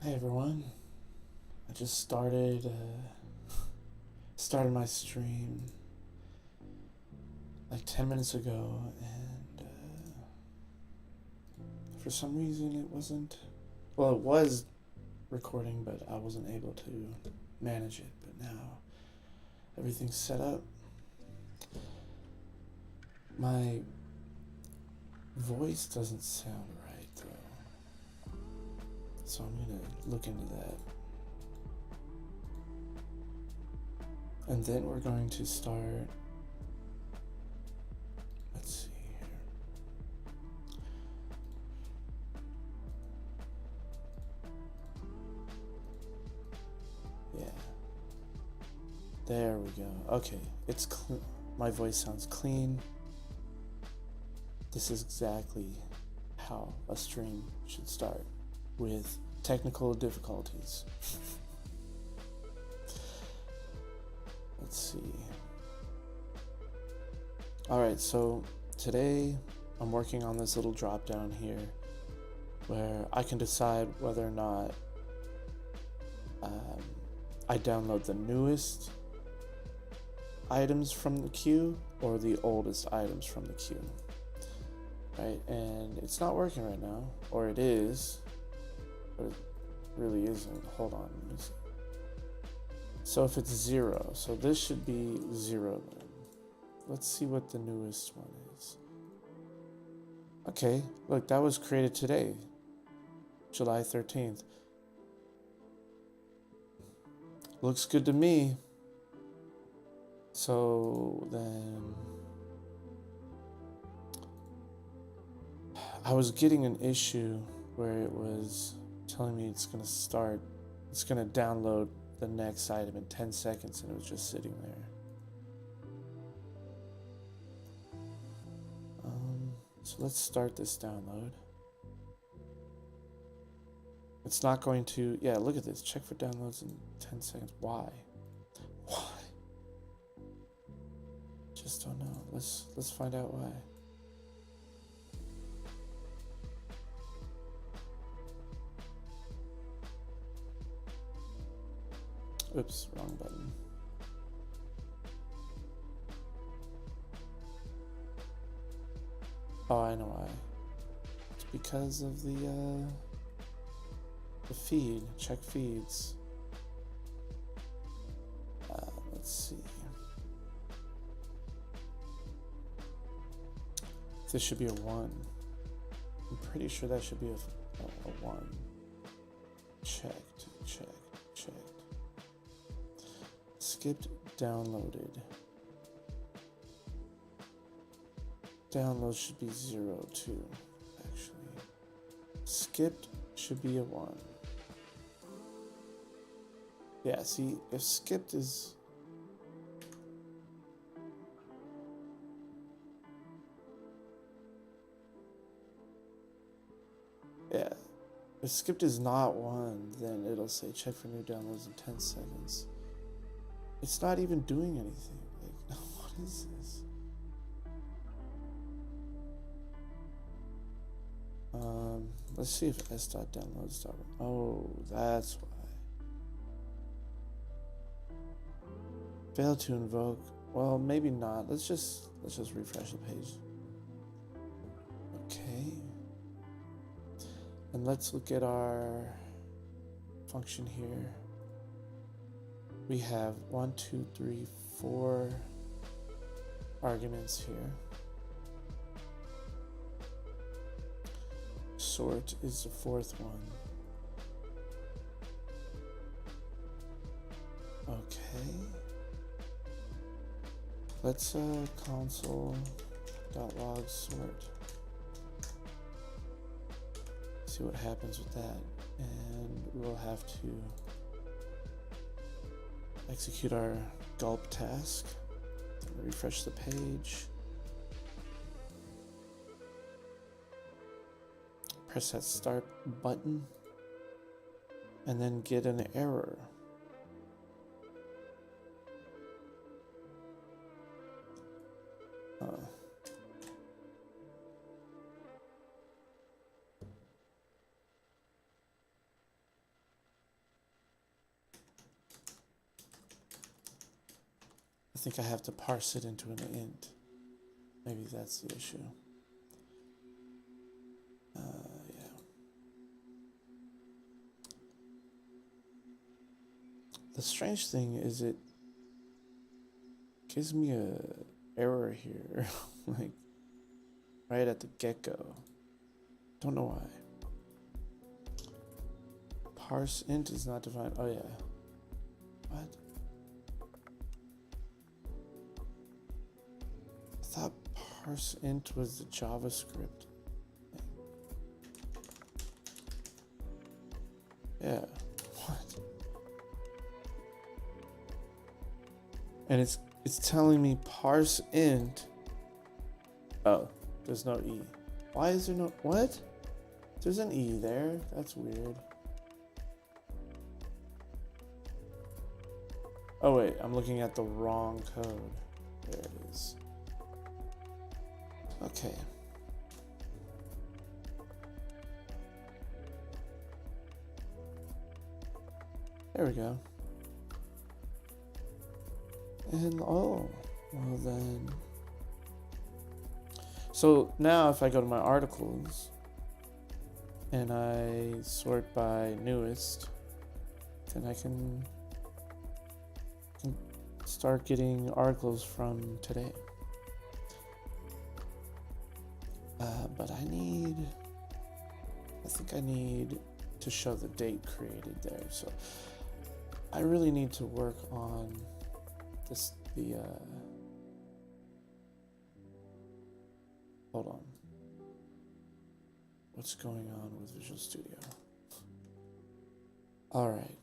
Hey everyone, I just started my stream like 10 minutes ago, and for some reason it wasn't. Well, it was recording, but I wasn't able to manage it. But now everything's set up. My voice doesn't sound right though, so I'm gonna look into that. And then we're going to start. Let's see here. Yeah. There we go. Okay, it's clean. My voice sounds clean. This is exactly how a stream should start, with technical difficulties. Let's see. Alright, so today I'm working on this little drop down here where I can decide whether or not I download the newest items from the queue or the oldest items from the queue. Right, and it's not working right now, or it is, but it really isn't. Hold on. So if it's 0, so this should be 0 then. Let's see what the newest one is. Okay, look, that was created today, July 13th. Looks good to me. So then I was getting an issue where it was telling me it's gonna download the next item in 10 seconds, and it was just sitting there. So let's start this download. It's not going to, yeah, look at this. Check for downloads in 10 seconds. Why? Why? Just don't know. Let's find out why. Oops, wrong button. Oh, I know why. It's because of the feed. Check feeds. Let's see. This should be a 1. I'm pretty sure that should be a 1. Checked. Skipped downloaded. Download should be 0 too, actually. Skipped should be a 1. Yeah, see, if skipped is... Yeah, if skipped is not 1, then it'll say check for new downloads in 10 seconds. It's not even doing anything. Like, what is this? Let's see if s.downloads. Oh, that's why. Failed to invoke. Well, maybe not. Let's just refresh the page. Okay. And let's look at our function here. We have 1, 2, 3, 4 arguments here. Sort is the 4th one. Okay. Let's console.log sort. See what happens with that. And we'll have to execute our gulp task. Refresh the page. Press that start button and then get an error. think I have to parse it into an int. Maybe that's the issue. Yeah. The strange thing is it gives me a error here, like right at the get-go. Don't know why. Parse int is not defined. Oh yeah. What? I thought parse int was the JavaScript thing. Yeah. What? And it's telling me parse int. Oh, there's no E. Why is there no what? There's an E there. That's weird. Oh wait, I'm looking at the wrong code. There it is. Okay. There we go. And oh, well then. So now if I go to my articles and I sort by newest, then I can start getting articles from today. But I think I need to show the date created there. So I really need to work on this, hold on. What's going on with Visual Studio? All right.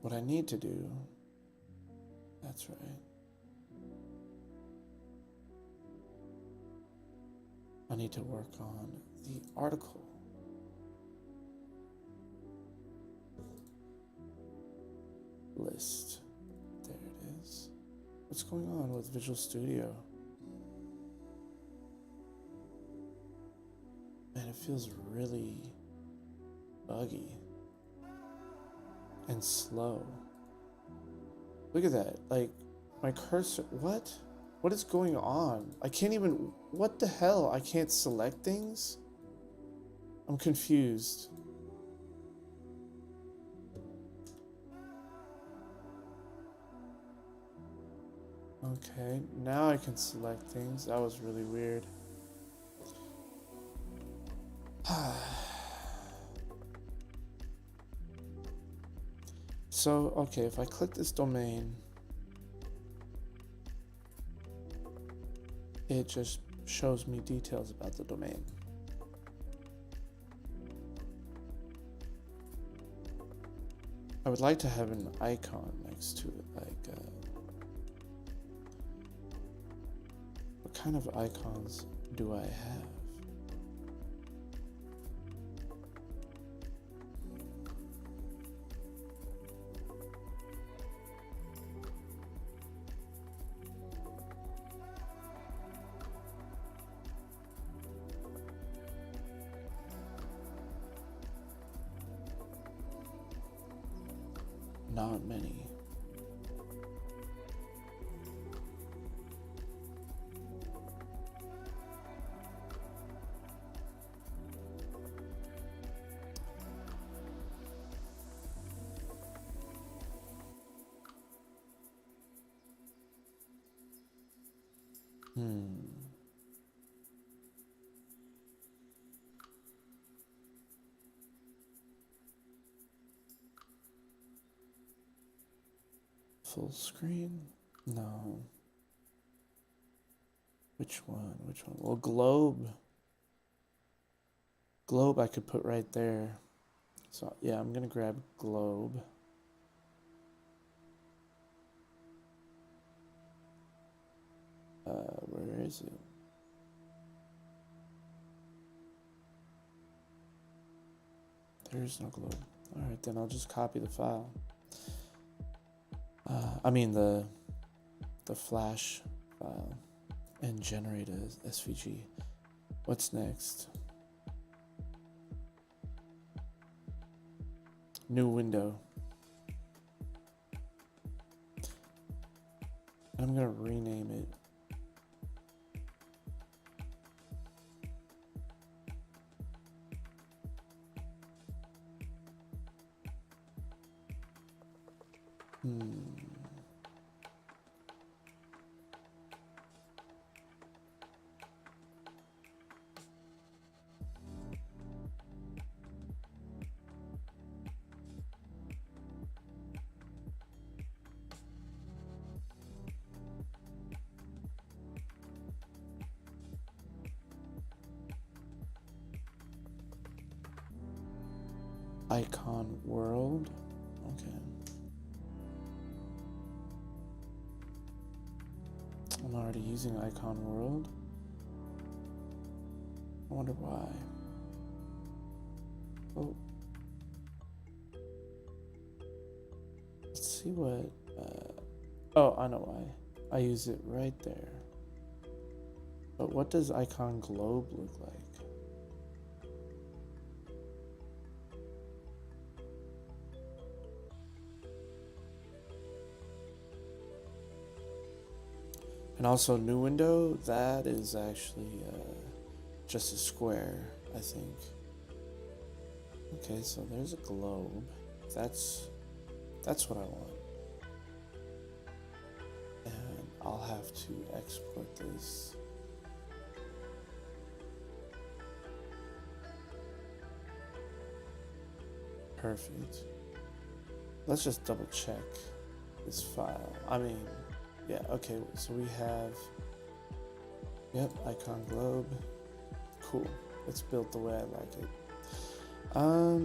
What I need to do, that's right. I need to work on the article. List. There it is. What's going on with Visual Studio? Man, it feels really buggy and slow. Look at that. Like, my cursor. What? What is going on? I can't even. What the hell? I can't select things? I'm confused. Okay, now I can select things. That was really weird. So, okay, if I click this domain, it just shows me details about the domain. I would like to have an icon next to it, like, what kind of icons do I have? Not many. Full screen? No. Which one? Which one? Well, globe. Globe I could put right there. So yeah, I'm gonna grab globe. Where is it? There's no globe. All right, then I'll just copy the file. I mean the Flash file and generate a SVG. What's next? New window. I'm gonna rename it. Icon world. Okay. I'm already using icon world. I wonder why. Oh. Let's see what. Oh, I know why. I use it right there. But what does icon globe look like? And also new window, that is actually just a square, I think. Okay, so there's a globe. That's what I want. And I'll have to export this. Perfect. Let's just double check this file. I mean, yeah, okay, so we have, yep, icon globe. Cool. It's built the way I like it.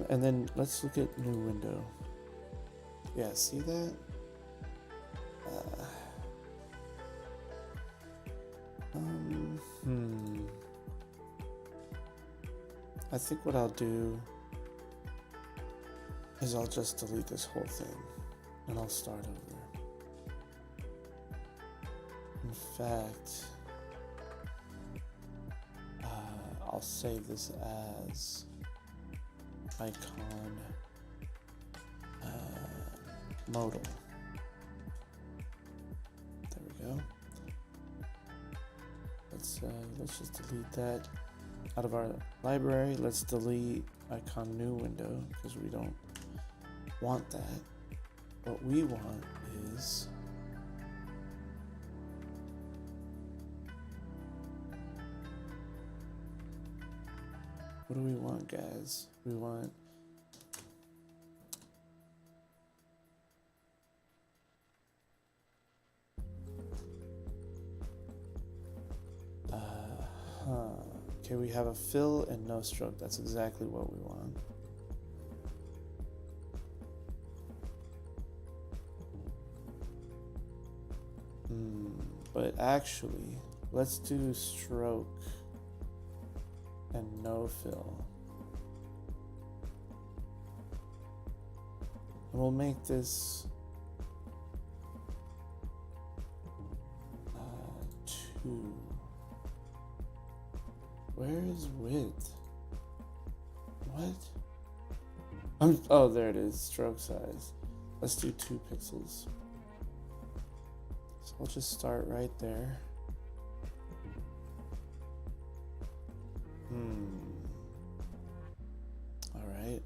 And then let's look at new window. Yeah, see that? I think what I'll do is I'll just delete this whole thing and I'll start over. In fact, I'll save this as icon modal. There we go. Let's just delete that out of our library. Let's delete icon new window because we don't want that. What we want is what do we want, guys? We want okay, we have a fill and no stroke. That's exactly what we want. But actually, let's do stroke and no fill. And we'll make this 2. Where is width? What? Oh, there it is. Stroke size. Let's do 2 pixels. So we'll just start right there. All right.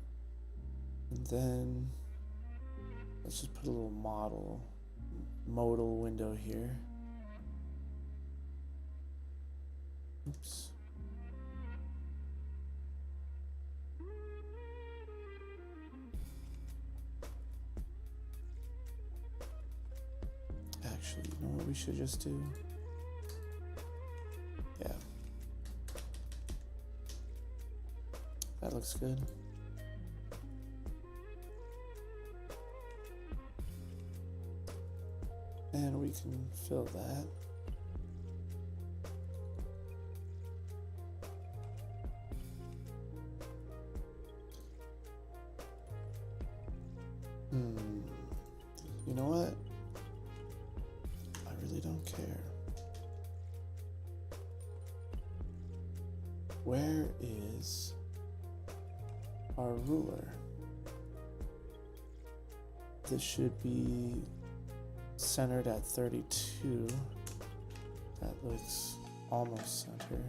And then let's just put a little modal window here. Oops. Actually, you know what we should just do? Yeah. That looks good. And we can fill that. You know what? I really don't care. Where is our ruler? This should be centered at 32. That looks almost center.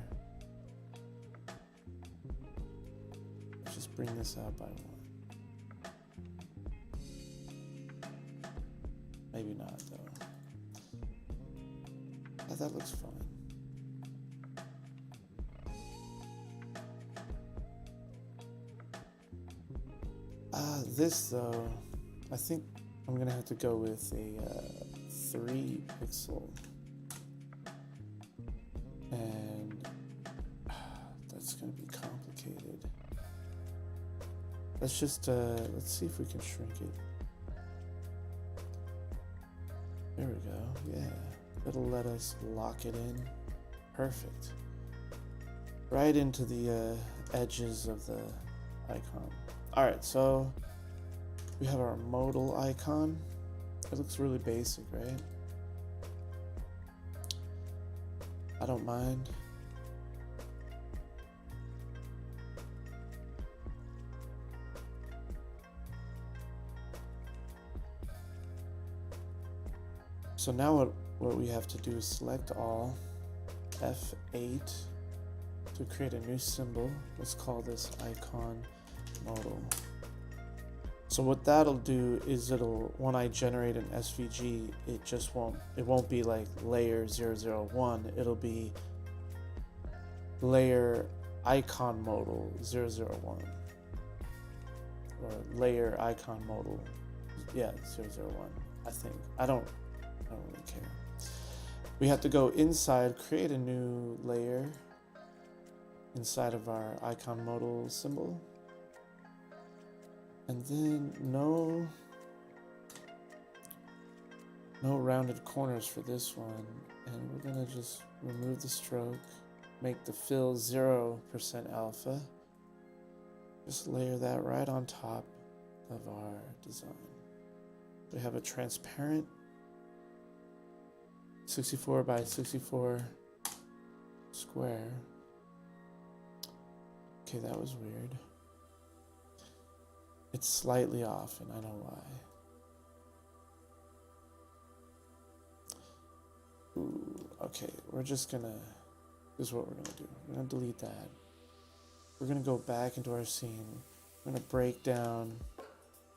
Let's just bring this out by 1. Maybe not though. Yeah, that looks fine. This though, I think I'm gonna have to go with a 3 pixel, and that's gonna be complicated. Let's just let's see if we can shrink it. There we go. Yeah, it'll let us lock it in. Perfect. Right into the edges of the icon. All right, so we have our modal icon. It looks really basic, right? I don't mind. So now what we have to do is select all, F8 to create a new symbol. Let's call this icon modal. So what that'll do is when I generate an SVG, it won't be like layer 001, it'll be layer icon modal 001, or layer icon modal, yeah, 001, I think. I don't really care. We have to go inside, create a new layer inside of our icon modal symbol. And then no rounded corners for this one. And we're gonna just remove the stroke, make the fill 0% alpha. Just layer that right on top of our design. We have a transparent 64 by 64 square. Okay, that was weird. It's slightly off, and I know why. Ooh, okay, this is what we're gonna do. We're gonna delete that. We're gonna go back into our scene. We're gonna break down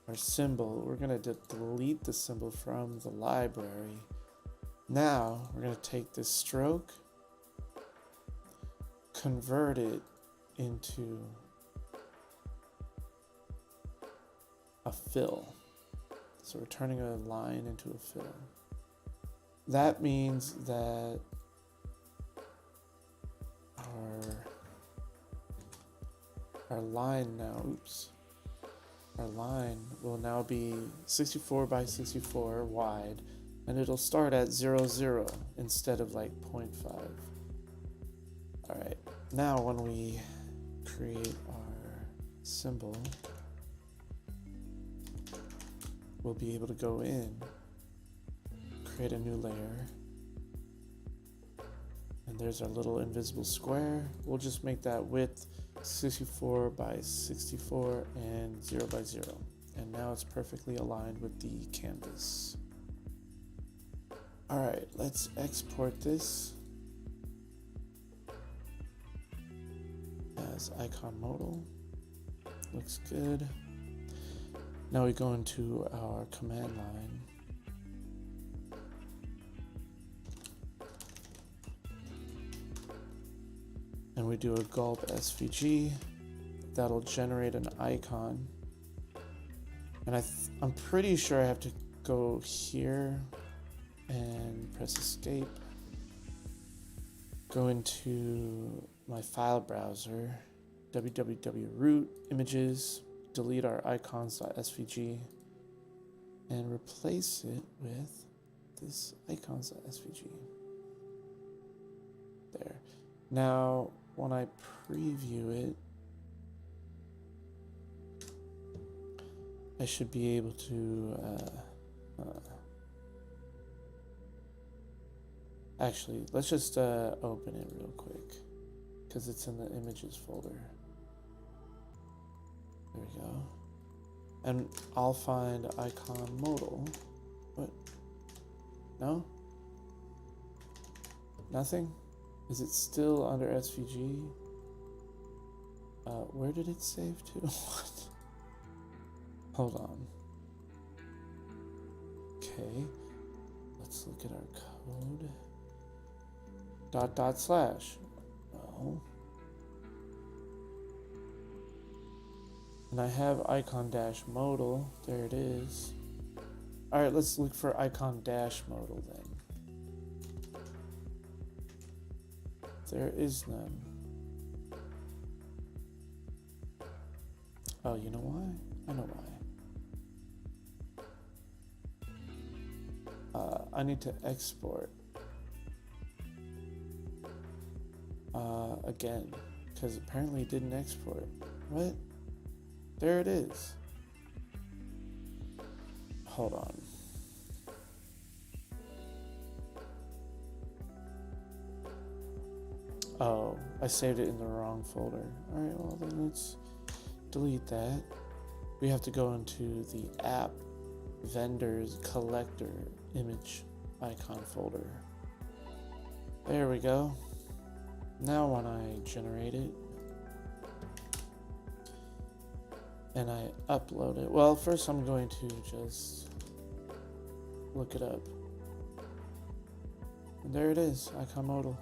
our symbol. We're gonna delete the symbol from the library. Now, we're gonna take this stroke, convert it into a fill. So we're turning a line into a fill. That means that our line now, our line will now be 64 by 64 wide, and it'll start at 0, 0 instead of like 0.5. All right, now when we create our symbol, we'll be able to go in, create a new layer, and there's our little invisible square. We'll just make that width 64 by 64 and 0 by 0. And now it's perfectly aligned with the canvas. All right, let's export this as icon modal. Looks good. Now we go into our command line. And we do a gulp SVG. That'll generate an icon. And I'm pretty sure I have to go here and press escape. Go into my file browser, www.root images, delete our icons.svg, and replace it with this icons.svg. There. Now, when I preview it, I should be able to actually, let's just open it real quick because it's in the images folder. There we go. And I'll find icon modal. What? No? Nothing? Is it still under SVG? Where did it save to? What? Hold on. Okay. Let's look at our code. // No. And I have icon dash modal. There it is. Alright, let's look for icon dash modal then. There is none. Oh, you know why? I know why. I need to export again, because apparently it didn't export. What? There it is. Hold on. Oh, I saved it in the wrong folder. Alright, well then let's delete that. We have to go into the app vendors collector image icon folder. There we go. Now when I generate it and I upload it, well, first I'm going to just look it up. And there it is, icon modal.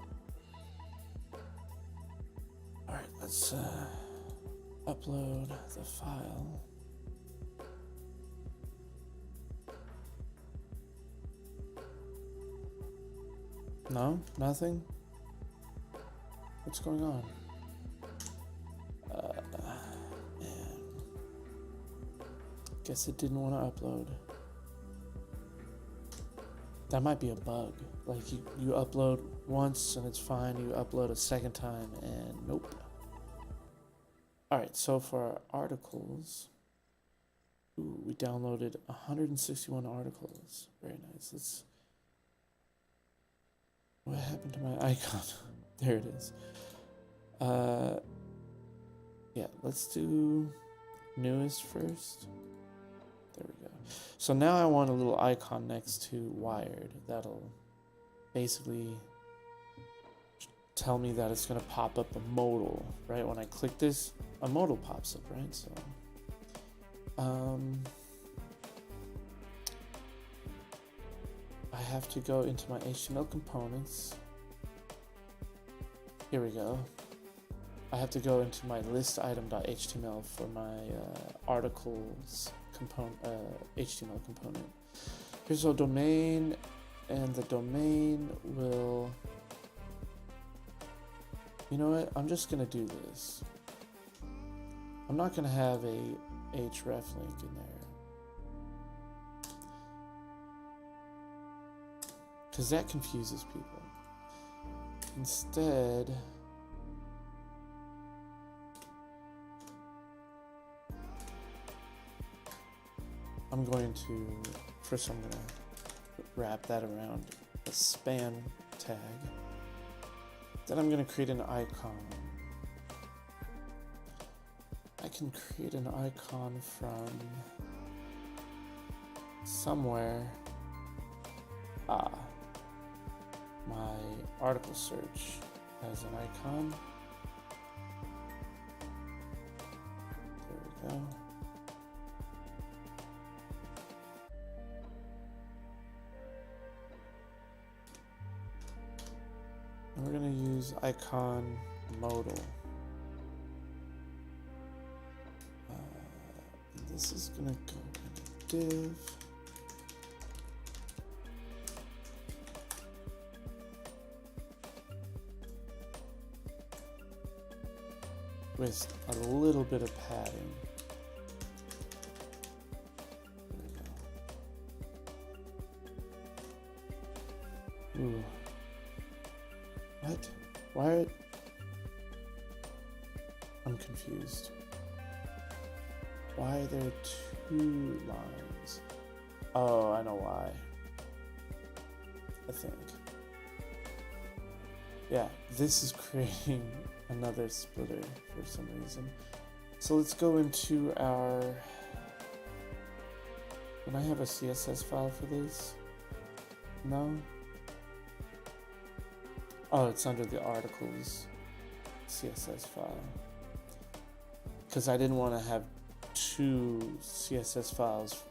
Alright, let's upload the file. No? Nothing? What's going on? Man. Guess it didn't want to upload. That might be a bug. Like you upload once and it's fine. You upload a second time and nope. Alright, so for our articles, we downloaded 161 articles. Very nice. What happened to my icon? There it is. Yeah, let's do newest first. There we go. So now I want a little icon next to wired. That'll basically tell me that it's going to pop up a modal, right? When I click this, a modal pops up, right? So, I have to go into my HTML components. Here we go. I have to go into my list item.html for my articles component, HTML component. Here's our domain, and the domain will, you know what? I'm just gonna do this. I'm not gonna have a href link in there, because that confuses people. Instead, I'm going to, first I'm going to wrap that around a span tag. Then I'm going to create an icon. I can create an icon from somewhere. My article search as an icon. There we go. And we're going to use icon modal. This is going to go in div. With a little bit of padding. There we go. Ooh. What? Why? I'm confused. Why are there 2 lines? Oh, I know why. I think. Yeah, this is creating another splitter for some reason. So let's go into our, and I have a CSS file for this. No? Oh, it's under the articles CSS file. Because I didn't want to have two CSS files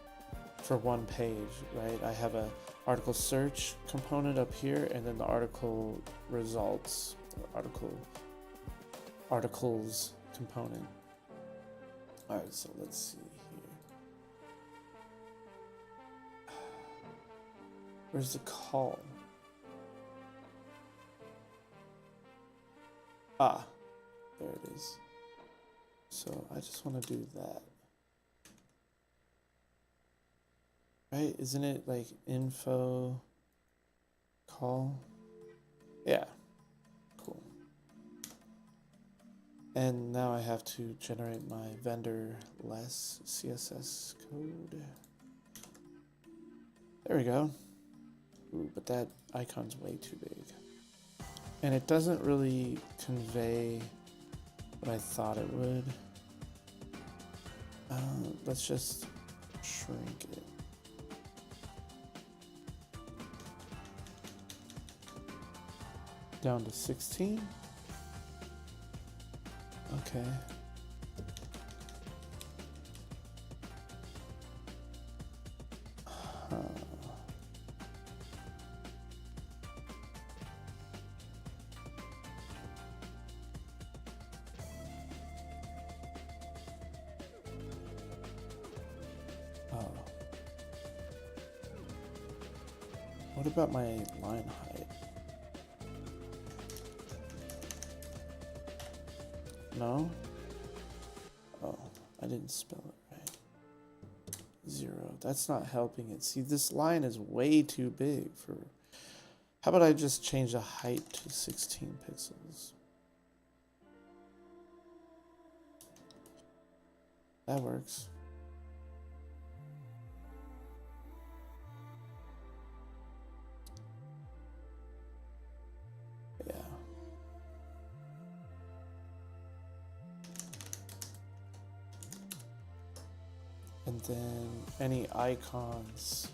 for one page, right? I have a article search component up here, and then the article results, or articles component. All right, so let's see here. Where's the call? Ah, there it is. So I just want to do that. Right? Isn't it like info call? Yeah. Cool. And now I have to generate my vendor-less CSS code. There we go. Ooh, but that icon's way too big. And it doesn't really convey what I thought it would. Let's just shrink it. Down to 16. Okay. What about my line height? No? Oh, I didn't spell it right. 0. That's not helping it. See, this line is way too big for... How about I just change the height to 16 pixels? That works. Yeah. And then any icons.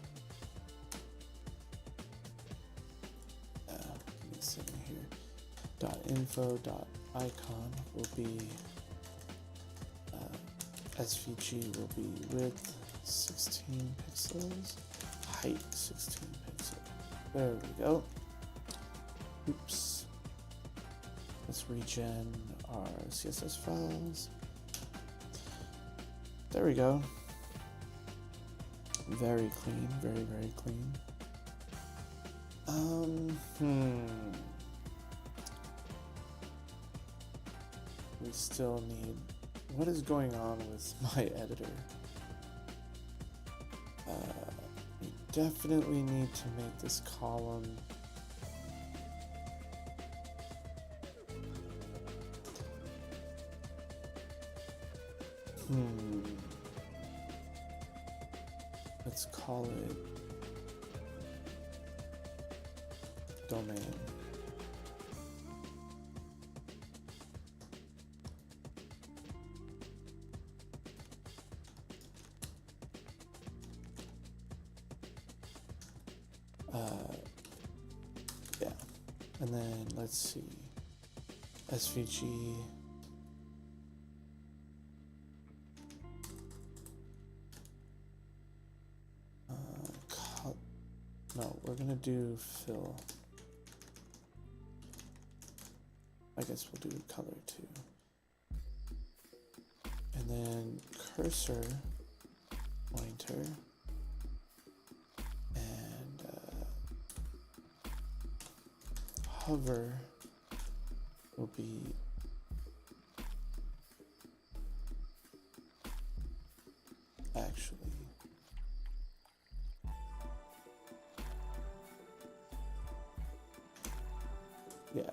Give me a second here. .info.icon will be SVG will be width 16 pixels, height 16 pixels. There we go. Oops. Let's regen our CSS files. There we go. Very clean, very, very clean. We still need... What is going on with my editor? We definitely need to make this column let's call it domain. Yeah, and then let's see, SVG. No, we're gonna do fill. I guess we'll do color too. And then cursor pointer and hover will be actually yeah,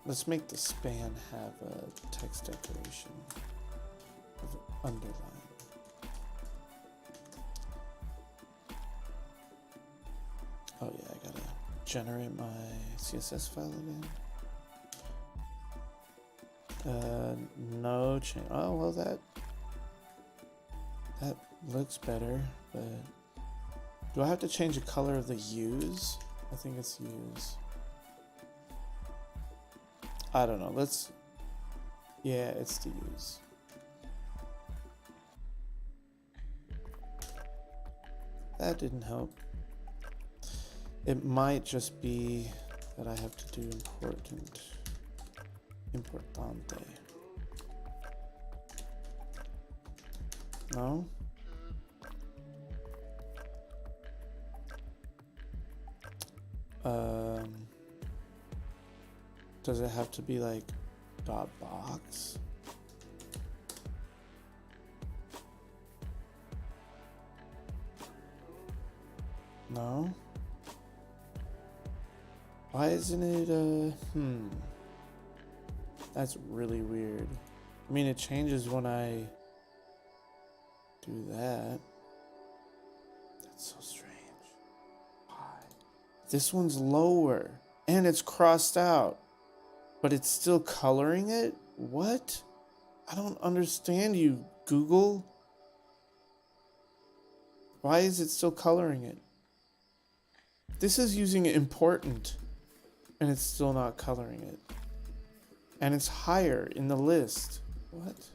let's make the span have a text decoration of underline. Oh yeah, I gotta generate my CSS file again. No change. Oh well, that looks better, but do I have to change the color of the U's? I think it's use. I don't know. Yeah, it's to use. That didn't help. It might just be that I have to do importante. No? Does it have to be like dot box? No? Why isn't it, That's really weird. I mean, it changes when I do that. That's so strange. Why? This one's lower, and it's crossed out, but it's still coloring it? What? I don't understand you, Google. Why is it still coloring it? This is using important, and it's still not coloring it. And it's higher in the list. What?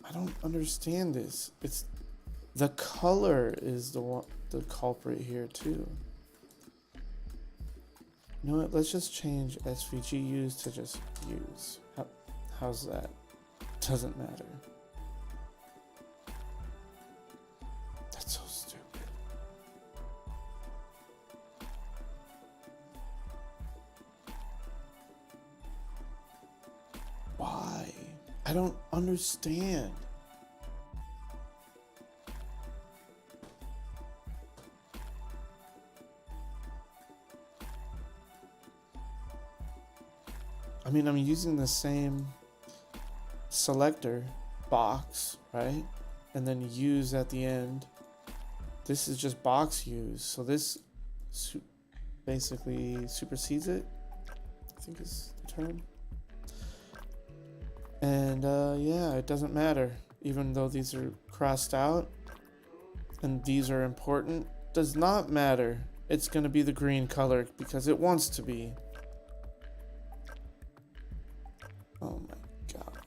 I don't understand this. It's the color is the culprit here too. You know what? Let's just change SVG use to just use. How's that? Doesn't matter. That's so stupid. Why? I don't understand. I mean, I'm using the same selector box, right? And then use at the end. This is just box use. So this basically supersedes it, I think is the term. And yeah, it doesn't matter. Even though these are crossed out and these are important, does not matter. It's going to be the green color because it wants to be. Oh my god.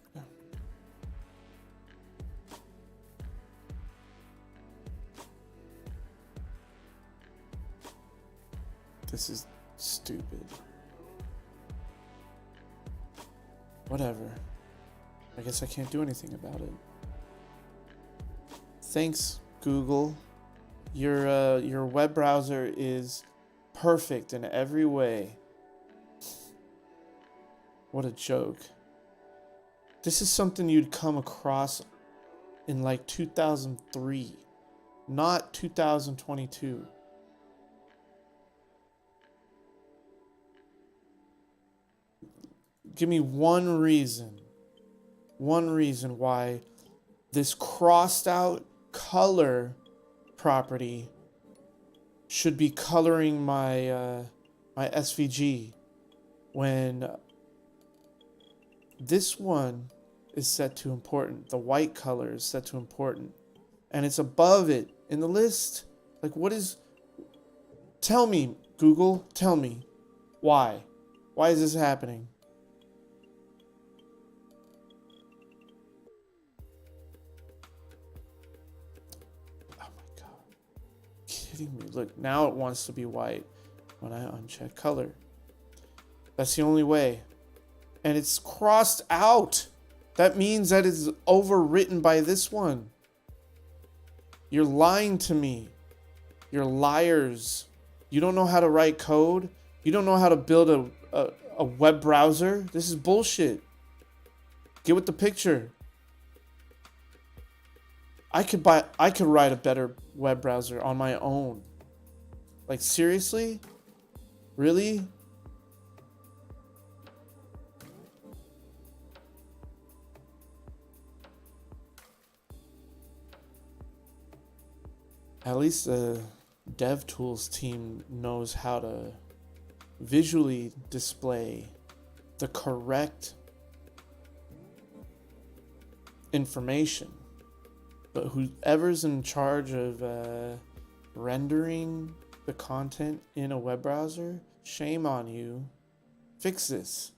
This is stupid. Whatever. I guess I can't do anything about it. Thanks, Google. Your web browser is perfect in every way. What a joke. This is something you'd come across in like 2003, not 2022. Give me one reason why this crossed out color property should be coloring my my SVG when this one is set to important. The white color is set to important, and it's above it in the list. Like, what is? Tell me, Google. Tell me, why? Why is this happening? Oh my god! Kidding me? Look, now it wants to be white when I uncheck color. That's the only way. And it's crossed out. That means that it's overwritten by this one. You're lying to me. You're liars. You don't know how to write code. You don't know how to build a web browser. This is bullshit. Get with the picture. I could write a better web browser on my own. Like, seriously? Really? At least the DevTools team knows how to visually display the correct information. But whoever's in charge of rendering the content in a web browser, shame on you. Fix this.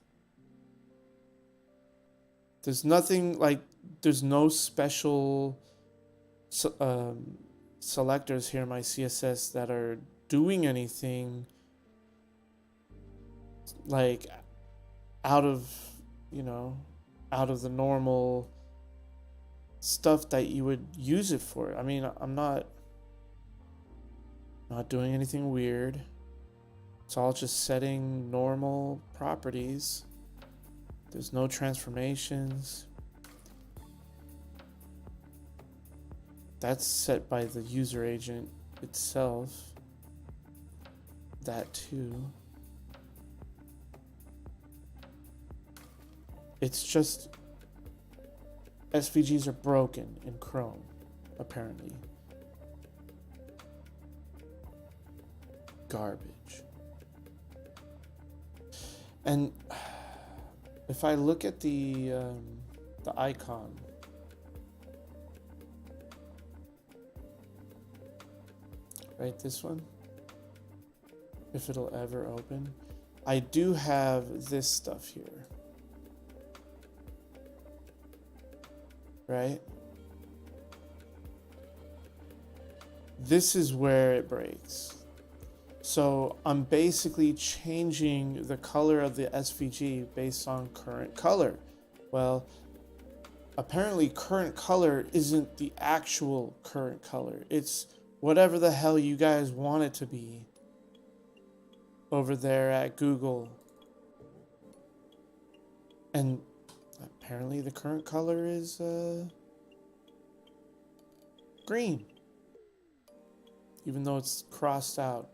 There's nothing like, there's no special selectors here in my CSS that are doing anything like out of, out of the normal stuff that you would use it for. I mean, I'm not doing anything weird. It's all just setting normal properties. There's no transformations. That's set by the user agent itself. That too. It's just SVGs are broken in Chrome, apparently. Garbage. And if I look at the icon, right, this one, if it'll ever open, I do have this stuff here, right? This is where it breaks. So I'm basically changing the color of the SVG based on current color. Well, apparently current color isn't the actual current color. It's whatever the hell you guys want it to be over there at Google. And apparently the current color is green, even though it's crossed out.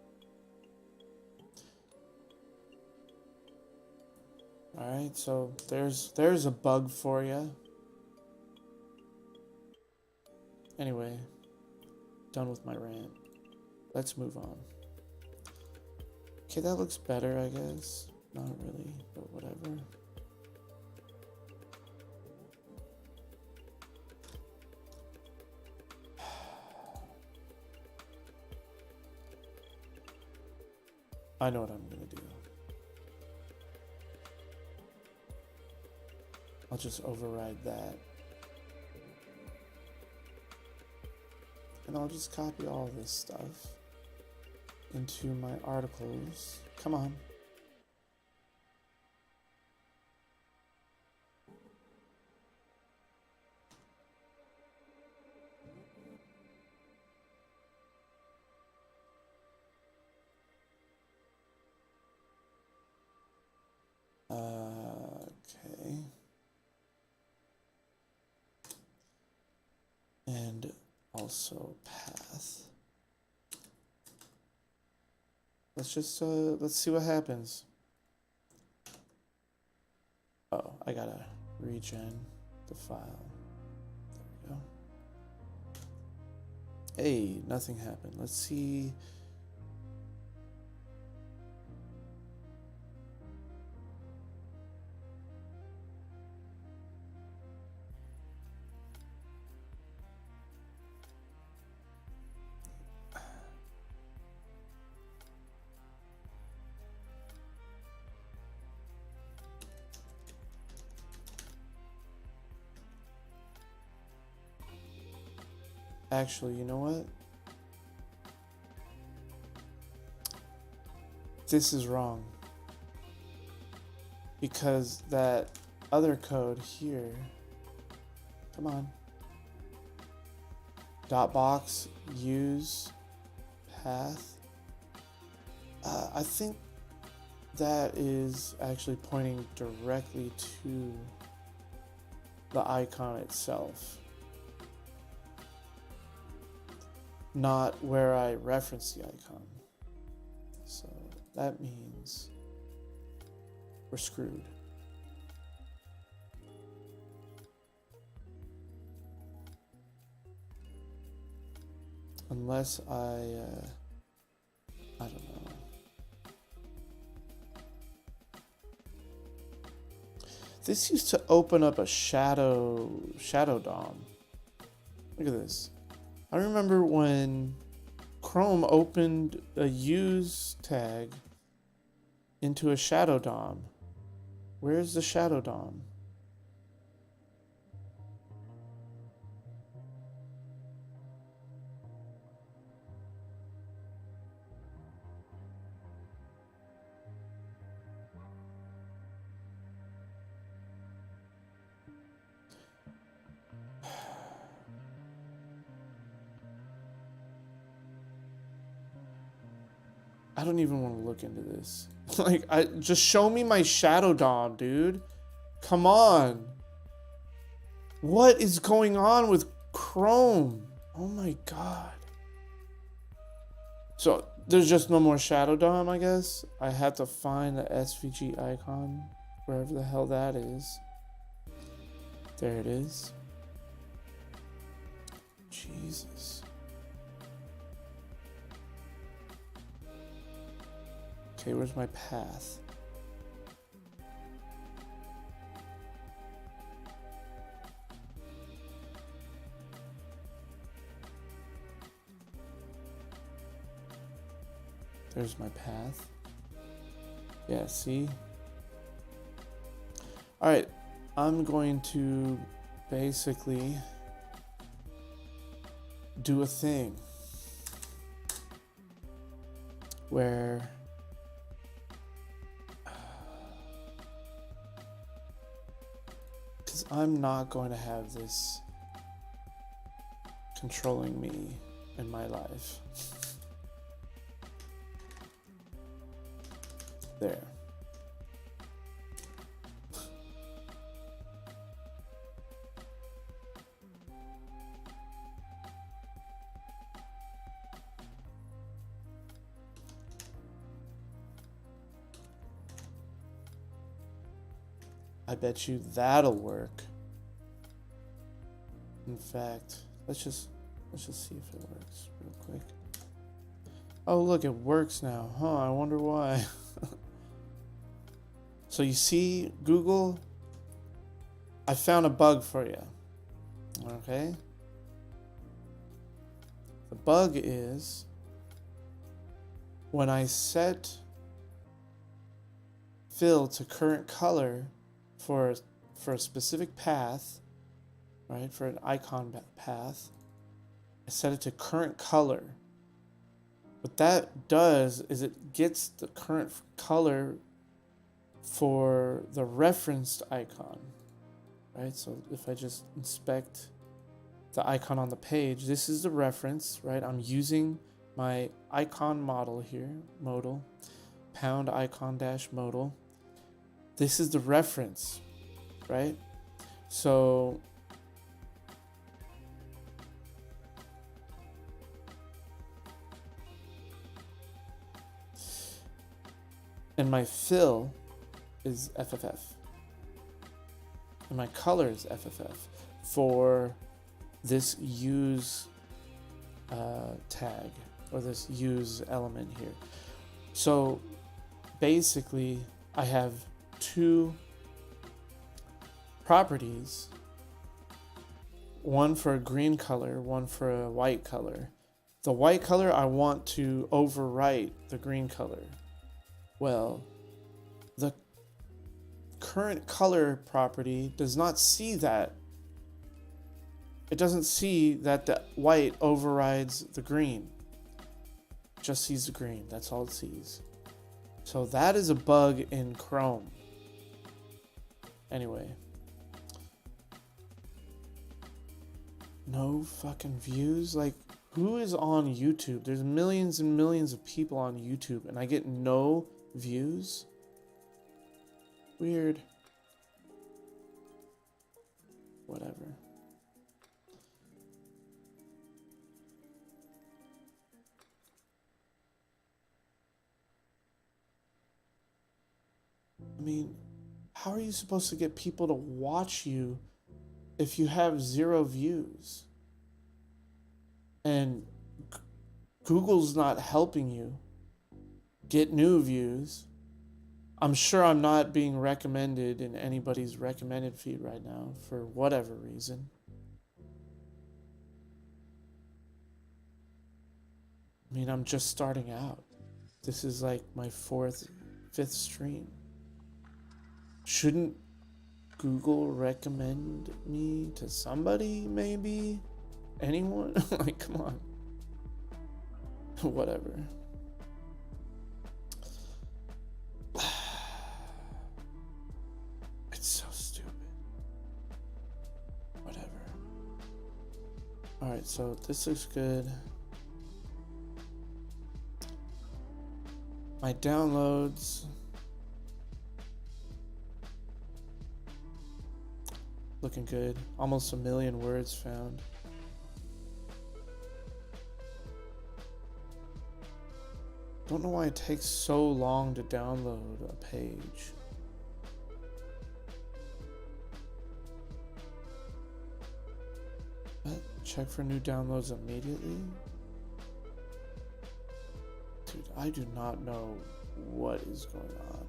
All right, so there's a bug for you. Anyway, done with my rant. Let's move on. Okay, that looks better, I guess. Not really, but whatever. I know what I'm gonna do. I'll just override that. And I'll just copy all this stuff into my articles. Come on. Okay. And also path. Let's just let's see what happens. Oh, I gotta regen the file. There we go. Hey, nothing happened. Let's see. Actually, you know what? This is wrong. Because that other code here, come on. Dot box, use, path. I think that is actually pointing directly to the icon itself. Not where I reference the icon. So that means we're screwed. Unless I don't know. This used to open up a shadow DOM. Look at this. I remember when Chrome opened a use tag into a shadow DOM. Where's the shadow DOM? I don't even want to look into this. Like, just show me my shadow DOM, dude. Come on. What is going on with Chrome? Oh my god. So, there's just no more shadow DOM, I guess? I have to find the SVG icon, wherever the hell that is. There it is. Jesus. Okay, where's my path? There's my path. Yeah, see? Alright, I'm going to basically do a thing where because I'm not going to have this controlling me in my life. There. I bet you that'll work. In fact, let's just see if it works real quick. Oh, look, it works now. Huh, I wonder why. So you see, Google, I found a bug for you. Okay? The bug is when I set fill to current color for a specific path, right? For an icon path, I set it to current color. What that does is it gets the current color for the referenced icon, right? So if I just inspect the icon on the page, this is the reference, right? I'm using my icon model here, modal, pound icon dash modal. This is the reference, right? So and my fill is FFF. And my color is FFF for this use tag or this use element here. So basically I have two properties, one for a green color, one for a white color. The white color, I want to overwrite the green color. Well, the current color property does not see that. It doesn't see that the white overrides the green. It just sees the green. That's all it sees. So that is a bug in Chrome. Anyway. No fucking views? Like, who is on YouTube? There's millions and millions of people on YouTube and I get no views? Weird. Whatever. I mean, how are you supposed to get people to watch you if you have 0 views? And Google's not helping you get new views. I'm sure I'm not being recommended in anybody's recommended feed right now for whatever reason. I mean, I'm just starting out. This is like my fifth stream. Shouldn't Google recommend me to somebody, maybe? Anyone? Like, come on. Whatever. It's so stupid. Whatever. Alright, so this looks good. My downloads. Looking good. Almost 1 million words found. Don't know why it takes so long to download a page. What? Check for new downloads immediately? Dude, I do not know what is going on.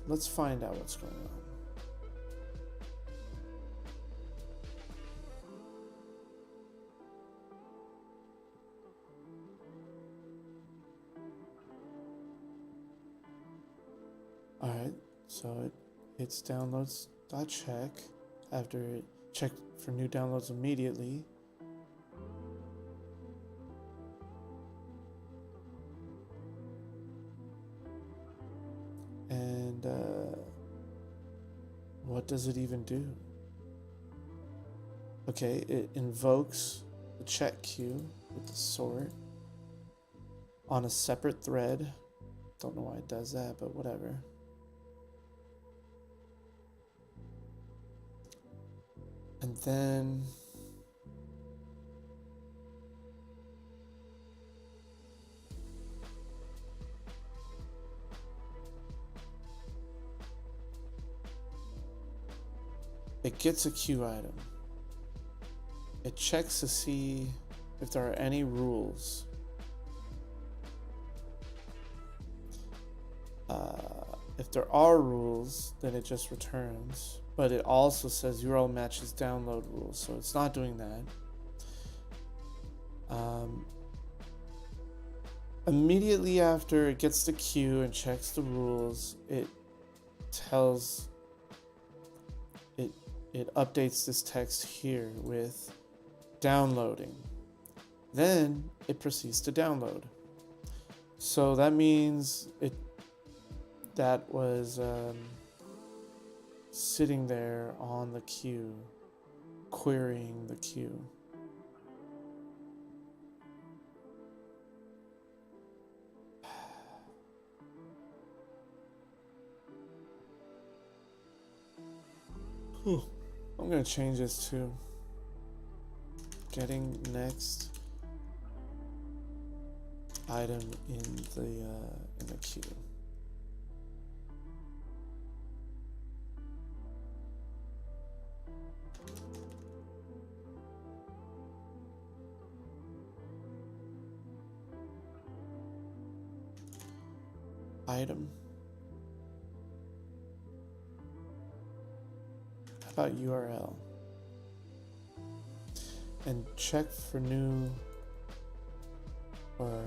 Let's find out what's going on. Alright, so it hits downloads.check after it checked for new downloads immediately. And what does it even do? Okay, it invokes the check queue with the sort on a separate thread. Don't know why it does that, but whatever. And then it gets a queue item. It checks to see if there are any rules. If there are rules, then it just returns. But it also says URL matches download rules, so it's not doing that. Immediately after it gets the queue and checks the rules, it tells it updates this text here with downloading. Then it proceeds to download. So that means that was sitting there on the queue, querying the queue. I'm gonna change this to getting next item in the queue. Item. How about URL? And check for new or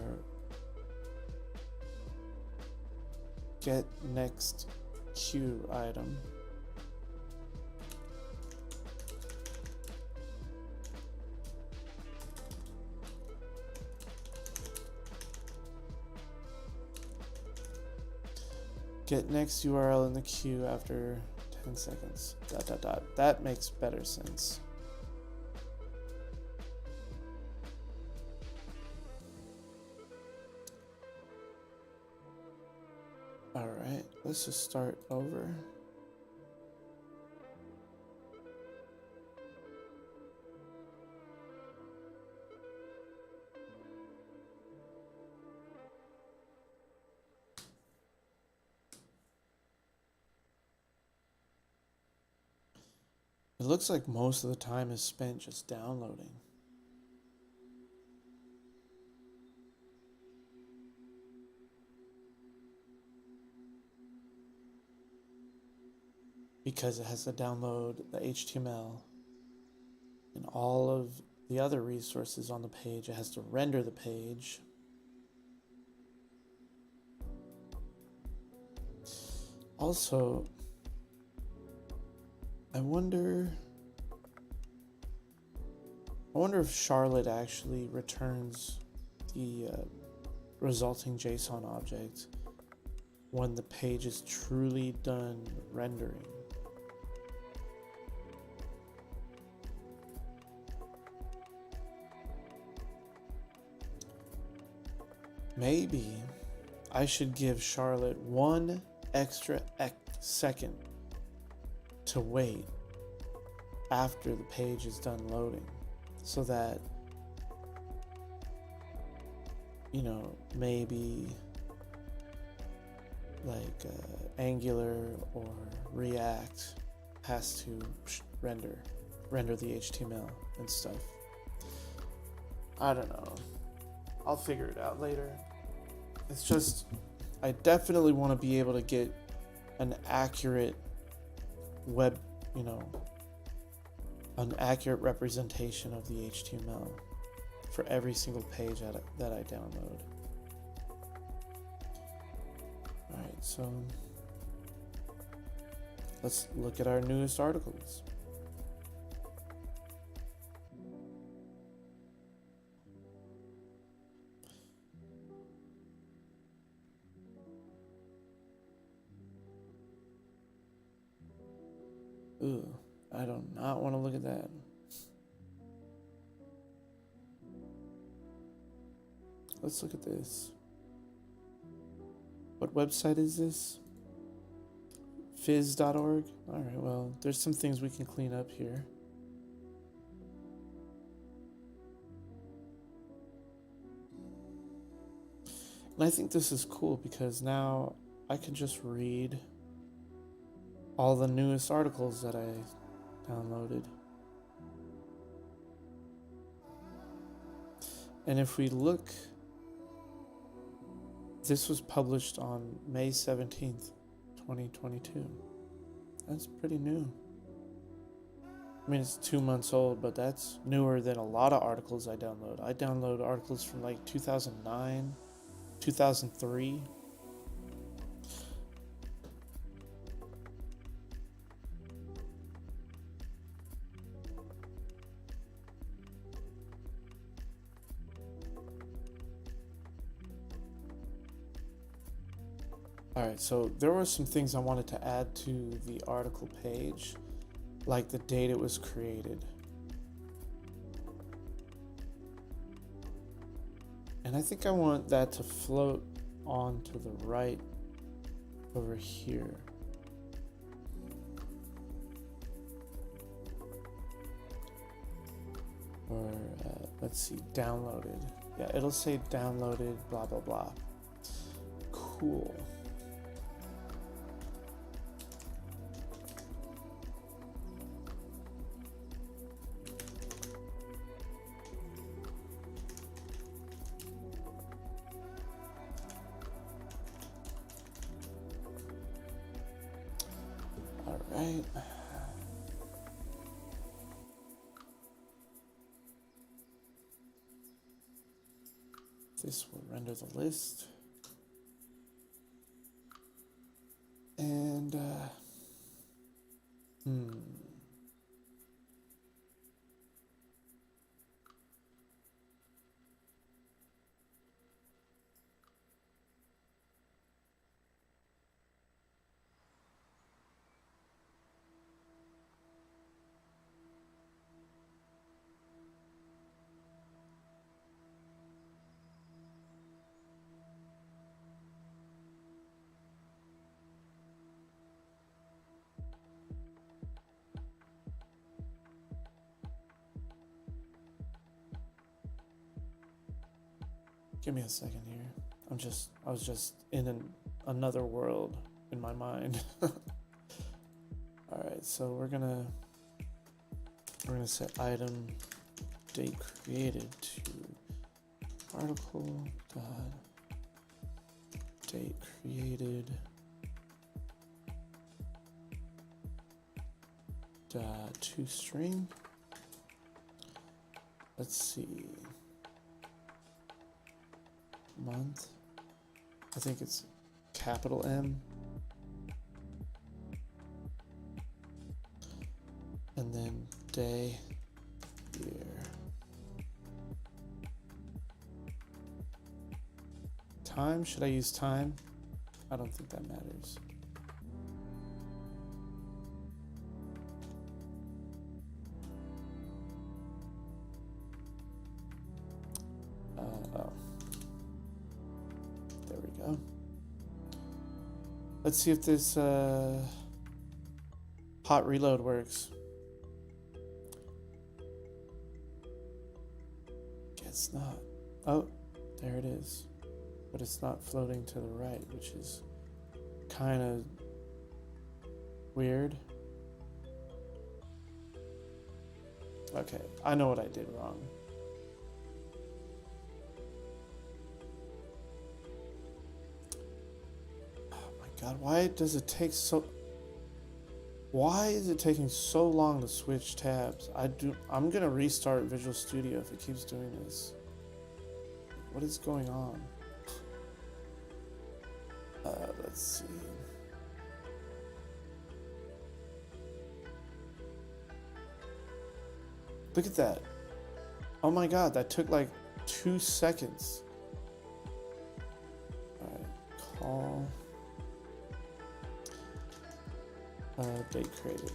get next queue item. Get next URL in the queue after 10 seconds. ... That makes better sense. Alright, let's just start over. It looks like most of the time is spent just downloading. Because it has to download the HTML all of the other resources on the page. It has to render the page. Also, I wonder if Charlotte actually returns the resulting JSON object when the page is truly done rendering. Maybe I should give Charlotte 1 extra second to wait after the page is done loading, so that, you know, maybe like Angular or React has to render the HTML and stuff. I don't know. I'll figure it out later. It's just, I definitely want to be able to get an accurate web, you know, an accurate representation of the HTML for every single page that I download. Alright, so let's look at our newest articles. Ooh, I do not want to look at that. Let's look at this. What website is this? Fizz.org? Alright, well, there's some things we can clean up here. And I think this is cool because now I can just read all the newest articles that I downloaded. And if we look, this was published on May 17th, 2022. That's pretty new. I mean, it's 2 months old, but that's newer than a lot of articles I download. I download articles from like 2009, 2003. Alright, so there were some things I wanted to add to the article page, like the date it was created. And I think I want that to float on to the right over here. Or, let's see, downloaded. Yeah, it'll say downloaded, blah, blah, blah. Cool. Alright. This will render the list. And, give me a second here. I was just in another world in my mind. Alright, so we're gonna set item date created to article dot date created dot toString. Let's see. Month. I think it's capital M. And then day, year. Time, should I use time? I don't think that matters. Oh. There we go. Let's see if this hot reload works. Guess not. Oh, there it is. But it's not floating to the right, which is kind of weird. Okay, I know what I did wrong. Oh my god, why does it take so... Why is it taking so long to switch tabs? I'm gonna restart Visual Studio if it keeps doing this. What is going on? Let's see. Look at that. Oh my god, that took like 2 seconds. Alright, call date created.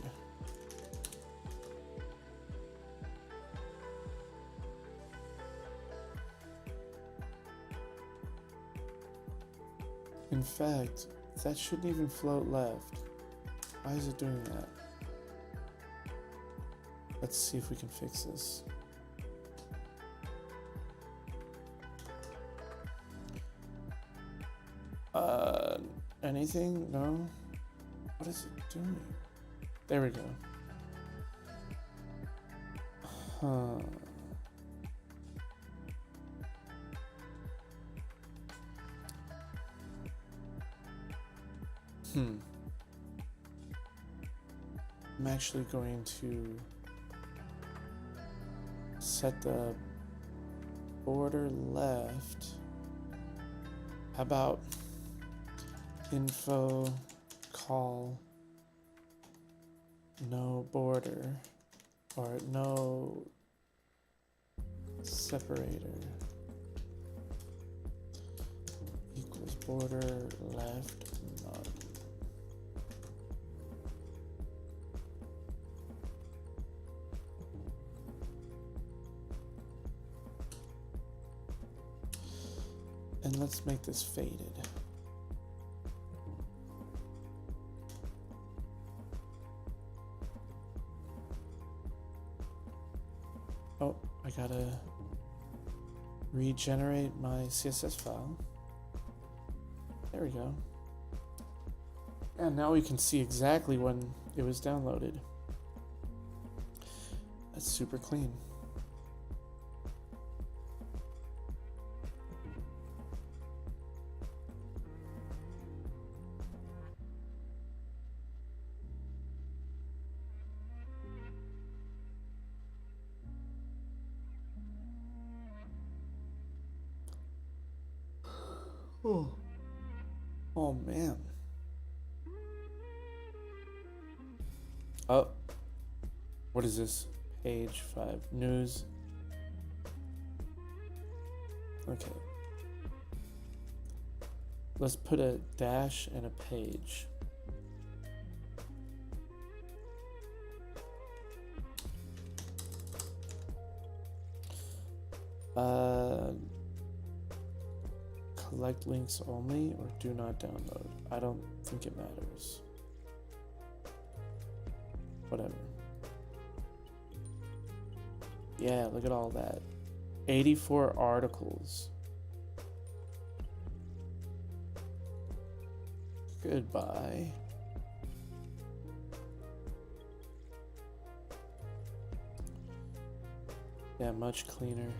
In fact, that shouldn't even float left. Why is it doing that? Let's see if we can fix this. Anything? No? What is it doing? There we go. Huh. I'm actually going to set the border left. How about info call no border or no separator equals border left none. And let's make this faded. Oh, I gotta regenerate my CSS file. There we go. And now we can see exactly when it was downloaded. That's super clean. Oh man. Oh, what is this? Page 5 news. Okay. Let's put a dash and a page. Collect links only or do not download. I don't think it matters. Whatever. Yeah, look at all that. 84 articles. Goodbye. Yeah, much cleaner.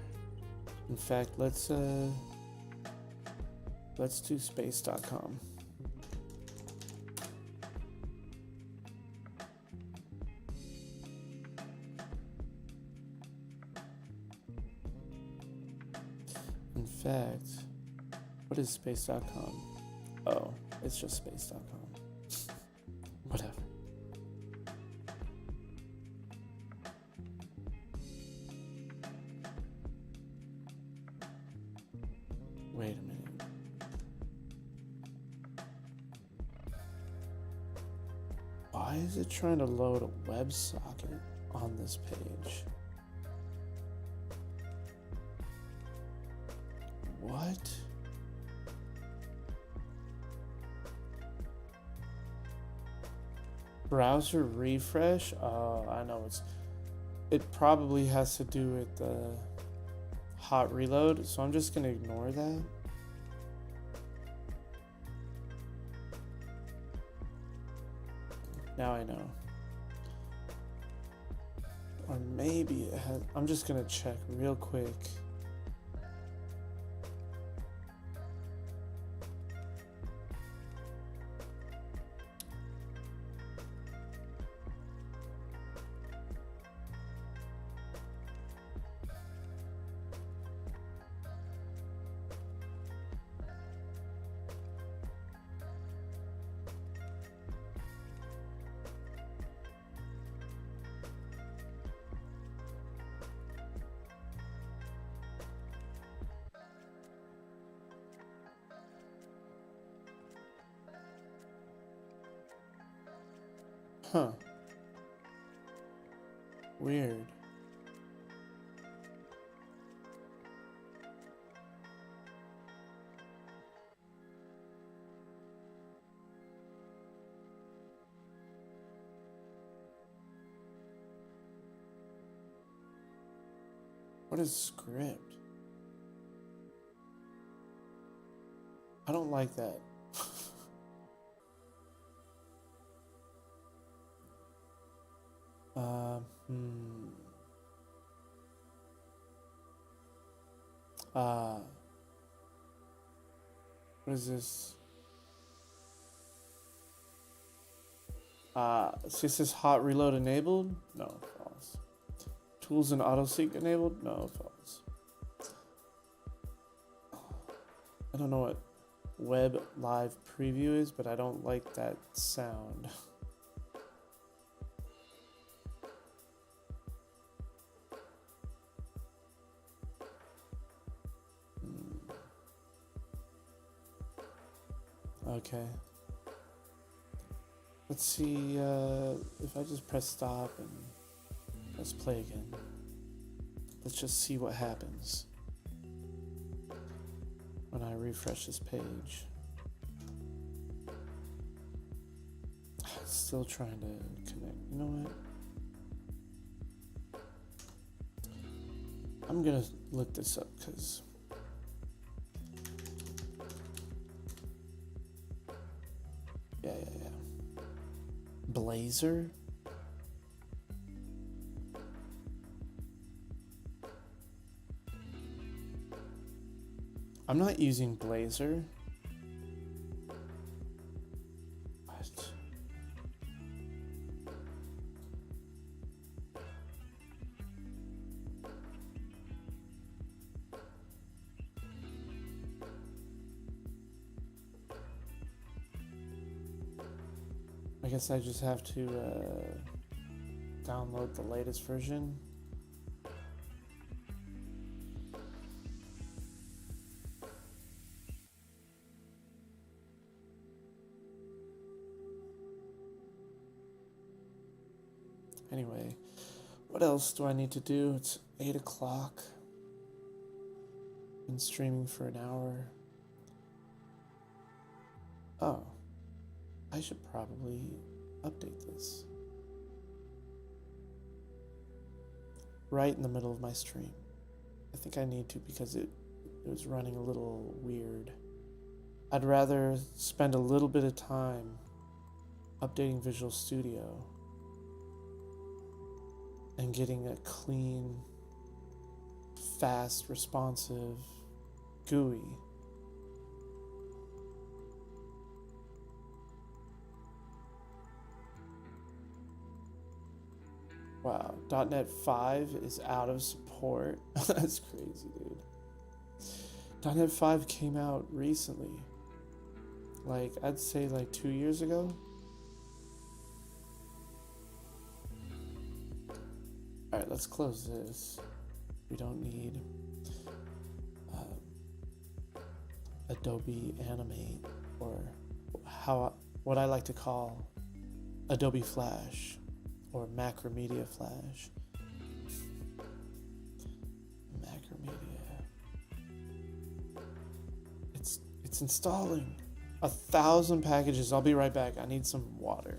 In fact, let's do space.com. In fact, what is space.com? Oh, it's just space.com. Whatever. Wait a minute. Why is it trying to load a WebSocket on this page? What? Browser refresh? I know it probably has to do with the hot reload, so I'm just gonna ignore that. Now I know. Or maybe it has, I'm just gonna check real quick. Huh. Weird. What is script? I don't like that. What is this? CSS hot reload enabled? No, false. Tools and autosync enabled? No, false. I don't know what web live preview is, but I don't like that sound. Okay. Let's see if I just press stop and press play again. Let's just see what happens when I refresh this page. Still trying to connect. You know what? I'm gonna look this up because yeah. Blazor? I'm not using Blazor. What? I guess I just have to download the latest version. Anyway, what else do I need to do? It's 8 o'clock. Been streaming for an hour. Oh, I should probably update this right in the middle of my stream. I think I need to because it was running a little weird. I'd rather spend a little bit of time updating Visual Studio and getting a clean, fast, responsive GUI. Wow, .NET 5 is out of support. That's crazy, dude. .NET 5 came out recently. Like, I'd say like 2 years ago. Alright, let's close this. We don't need Adobe Animate, or what I like to call Adobe Flash or Macromedia Flash. Macromedia. It's installing 1,000 packages. I'll be right back. I need some water.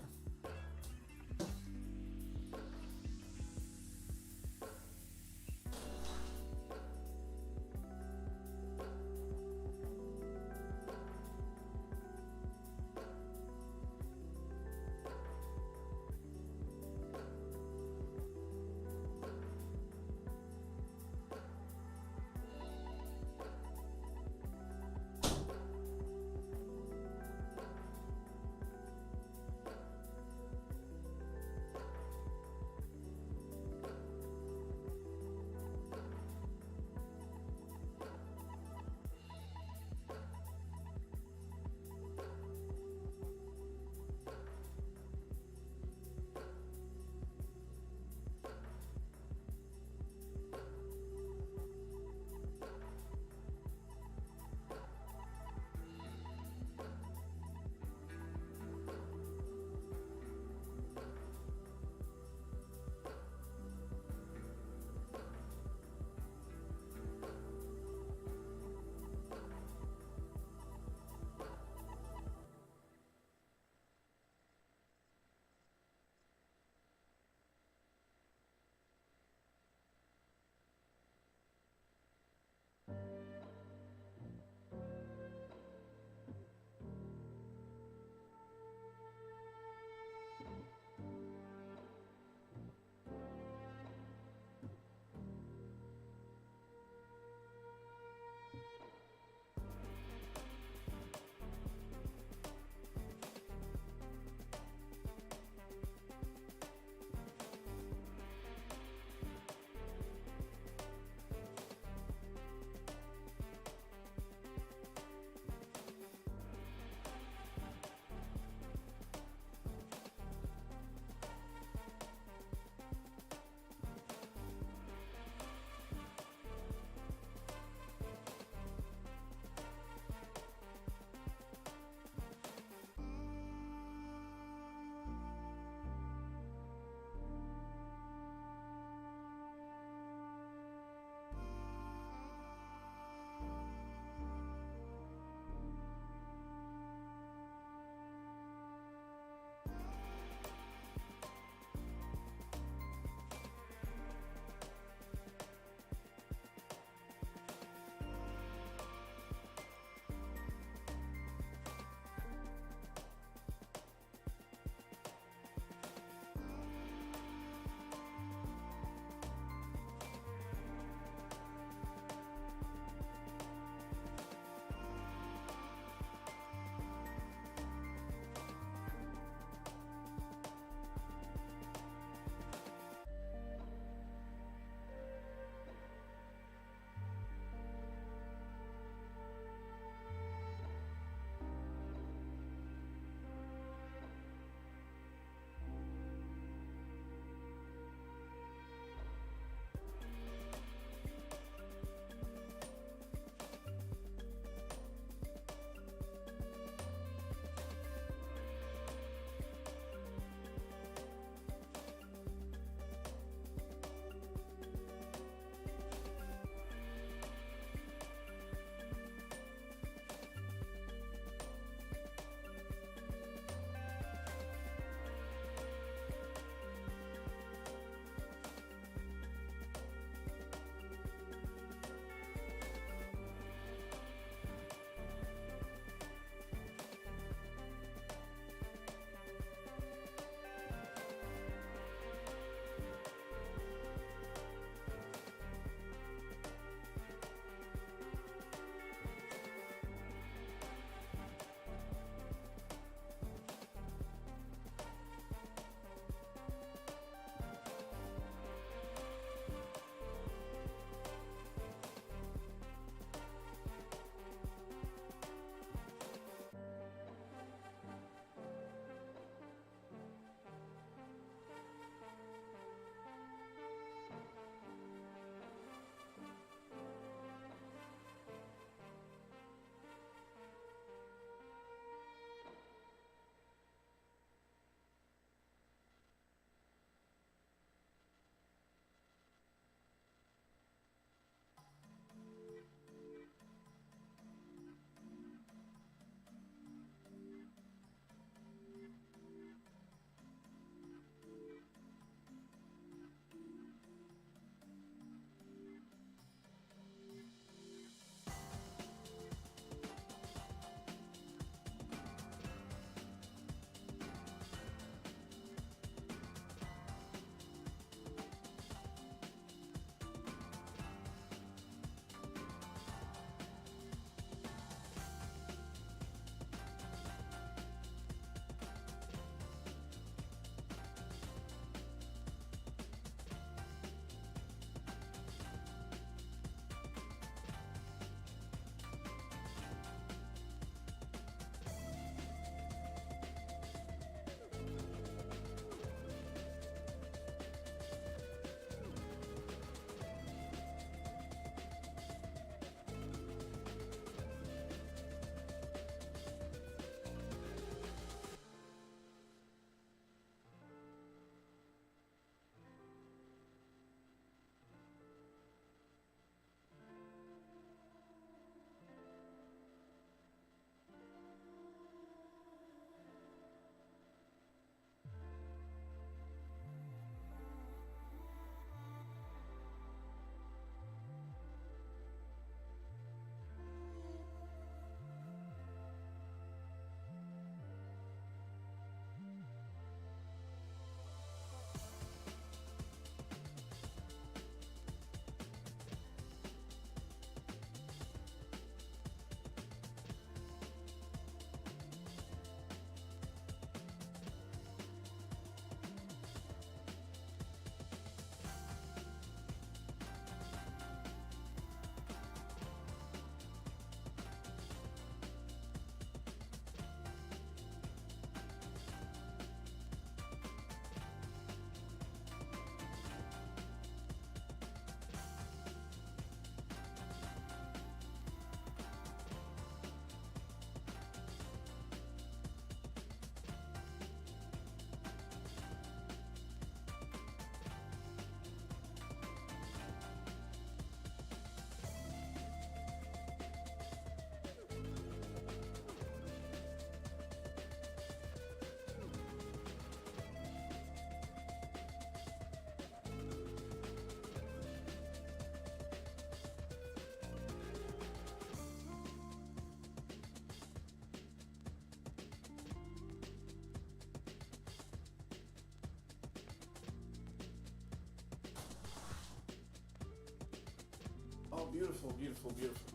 beautiful, beautiful, beautiful.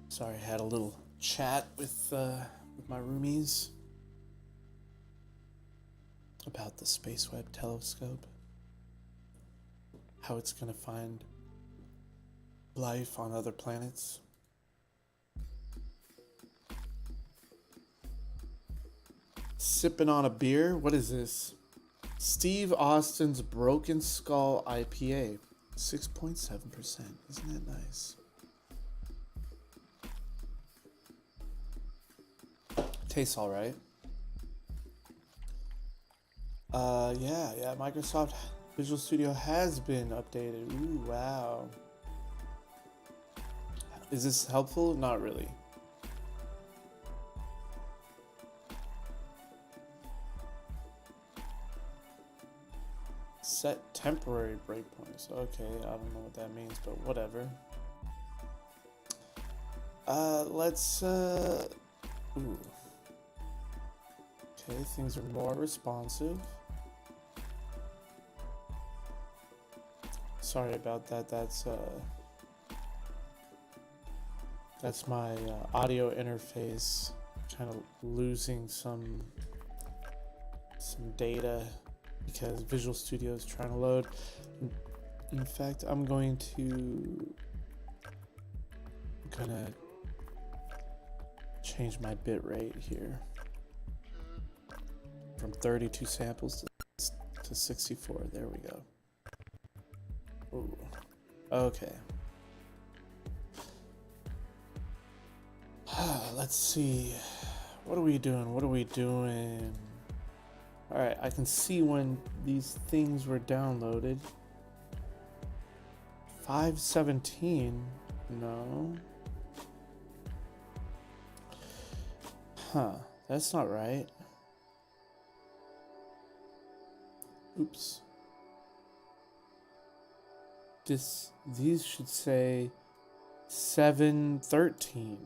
Sorry, I had a little chat with my roomies about the Space Webb Telescope, how it's gonna find life on other planets. Sipping on a beer? What is this? Steve Austin's Broken Skull IPA. 6.7%. Isn't that nice? Tastes alright. Yeah, Microsoft Visual Studio has been updated. Ooh, wow. Is this helpful? Not really. Set temporary breakpoints. Okay, I don't know what that means, but whatever. Let's, ooh. Okay, things are more responsive. Sorry about that. That's my audio interface kind of losing some data because Visual Studio is trying to load. In fact, I'm gonna change my bit rate here from 32 samples to 64. There we go. Ooh. Okay. Let's see. What are we doing? Alright, I can see when these things were downloaded. 517? No. Huh, that's not right. Oops. These should say 713.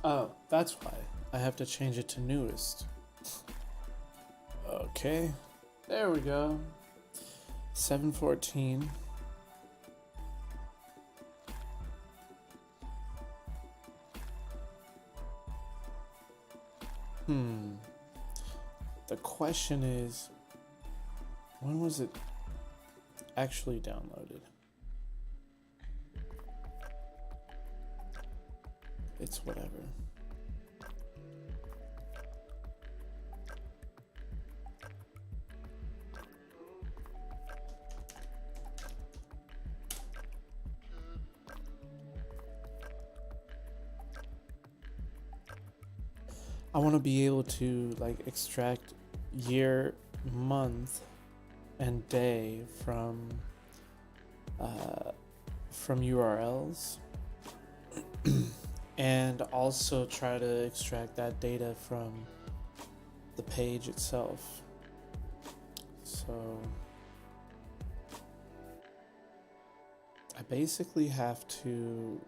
Oh, that's why. I have to change it to newest. Okay. There we go. 714. The question is, when was it actually downloaded? It's whatever. I want to be able to like extract year, month, and day from URLs, and also try to extract that data from the page itself. So I basically have to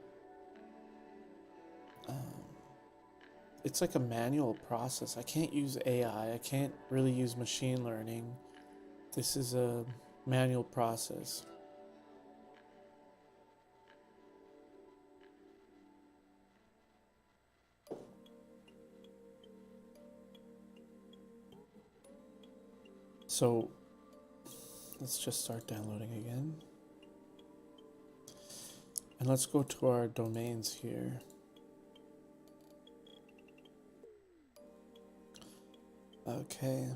it's like a manual process. I can't use AI. I can't really use machine learning. This is a manual process. So let's just start downloading again. And let's go to our domains here. Okay.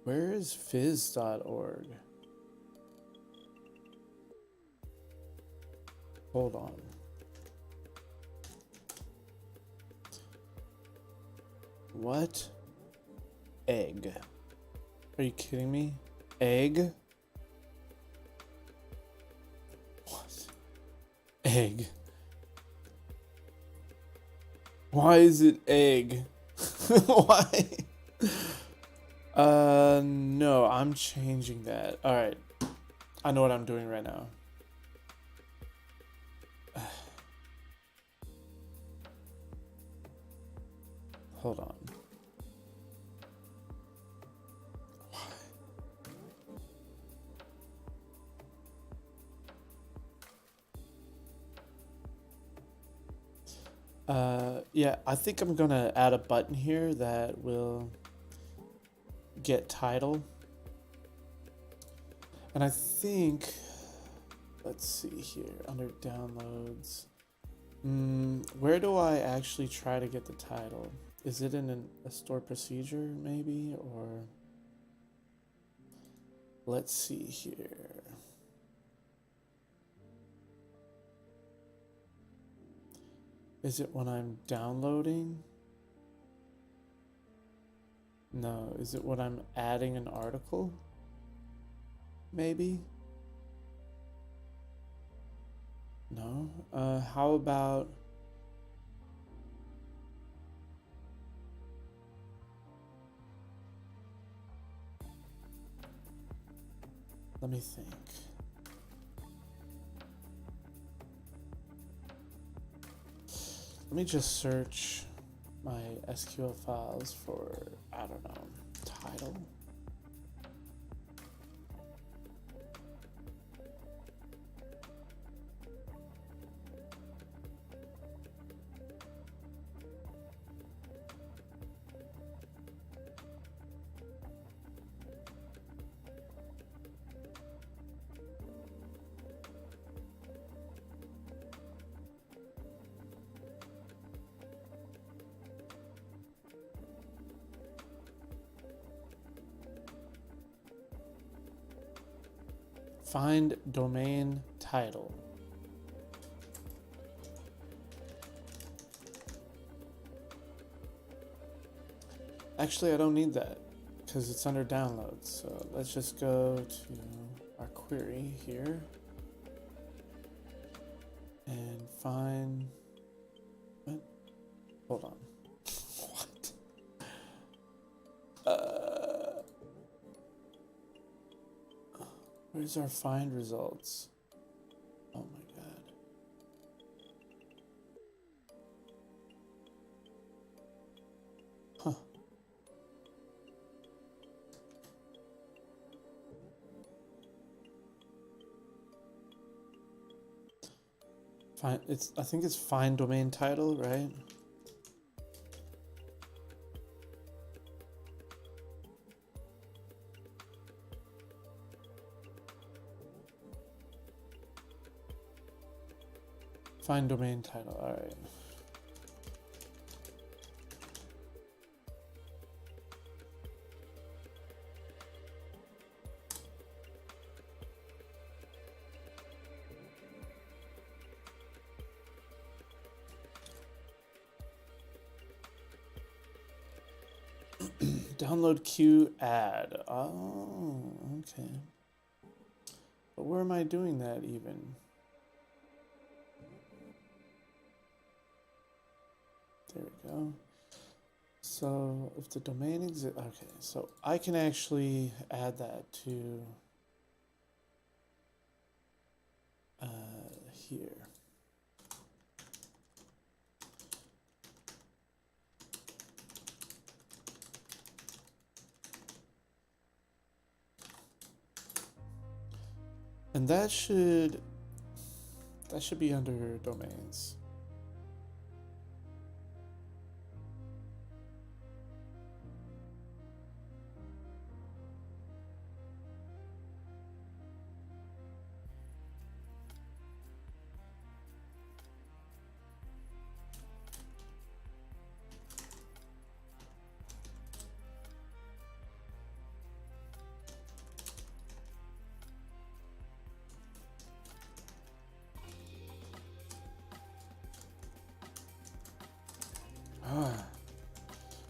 Where is fizz.org? Hold on. What? Egg. Are you kidding me? Egg? What? Egg. Why is it egg? Why? No, I'm changing that. All right. I know what I'm doing right now. Hold on. Yeah, I think I'm gonna add a button here that will get title. And I think, let's see here, under downloads. Where do I actually try to get the title? Is it in a store procedure maybe, or let's see here. Is it when I'm downloading? No, is it when I'm adding an article? Maybe? No? How about... Let me think. Let me just search my SQL files for, I don't know, title. Find domain title. Actually, I don't need that because it's under downloads. So let's just go to our query here and find, what? Hold on. What? Where's our find results? Oh my god. Huh. I think it's find domain title, right? Find domain title, all right. Download queue add. Oh, okay. But where am I doing that even? There we go. So if the domain exists, okay, so I can actually add that to here. And that should be under domains.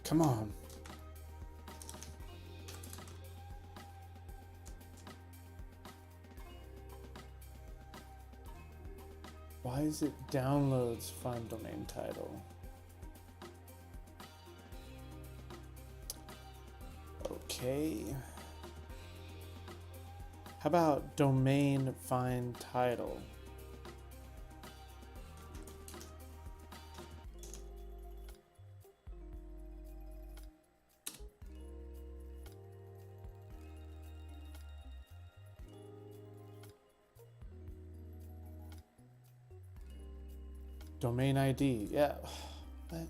Come on. Why is it downloads find domain title? Okay. How about domain find title? Domain ID, yeah. What?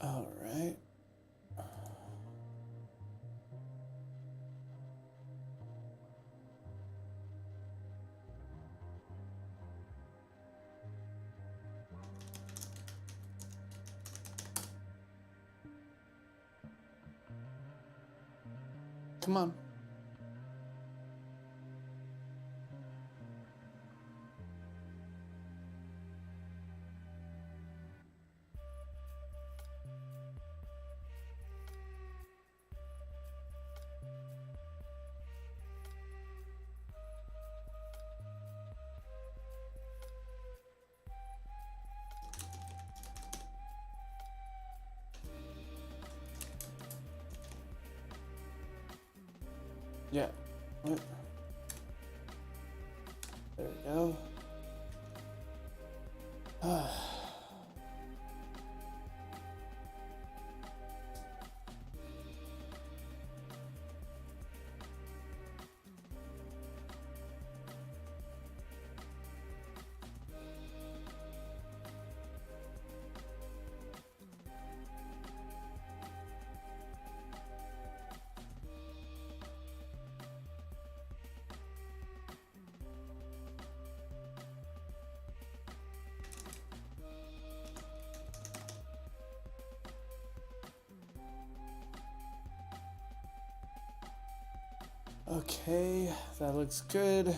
All right. Come on. Yeah. What? There we go. Okay, that looks good.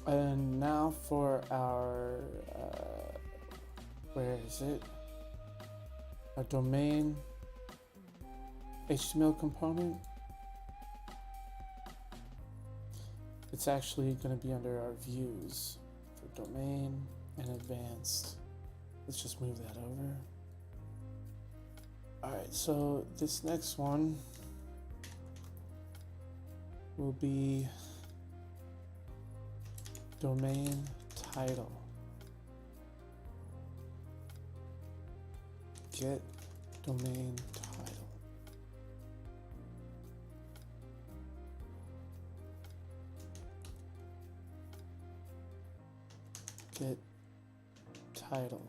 And now for our, where is it? Our domain HTML component. It's actually going to be under our views for domain and advanced. Let's just move that over. All right, so this next one will be domain title. Get domain title. Get title.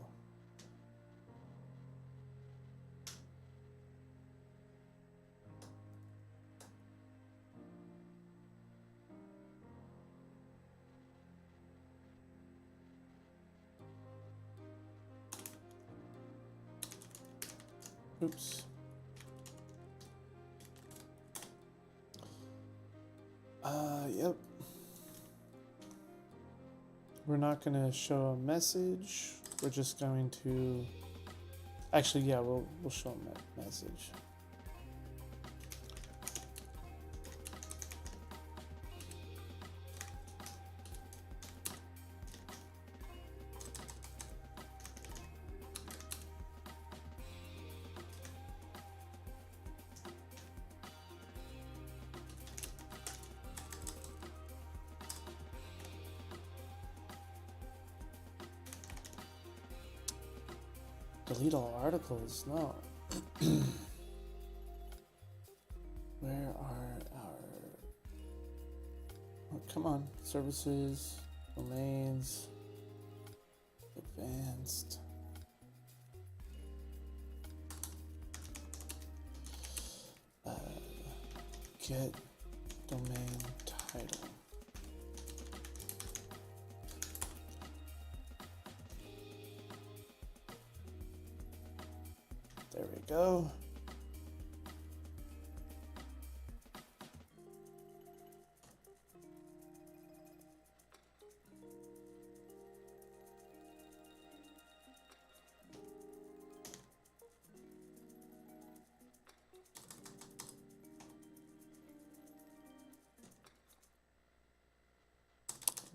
Oops. Yep. We're not going to show a message. We're just going to, actually, yeah, we'll show a message. Delete all articles? No. Where are our... Oh, come on. Services, domains, advanced. Get domain title. go.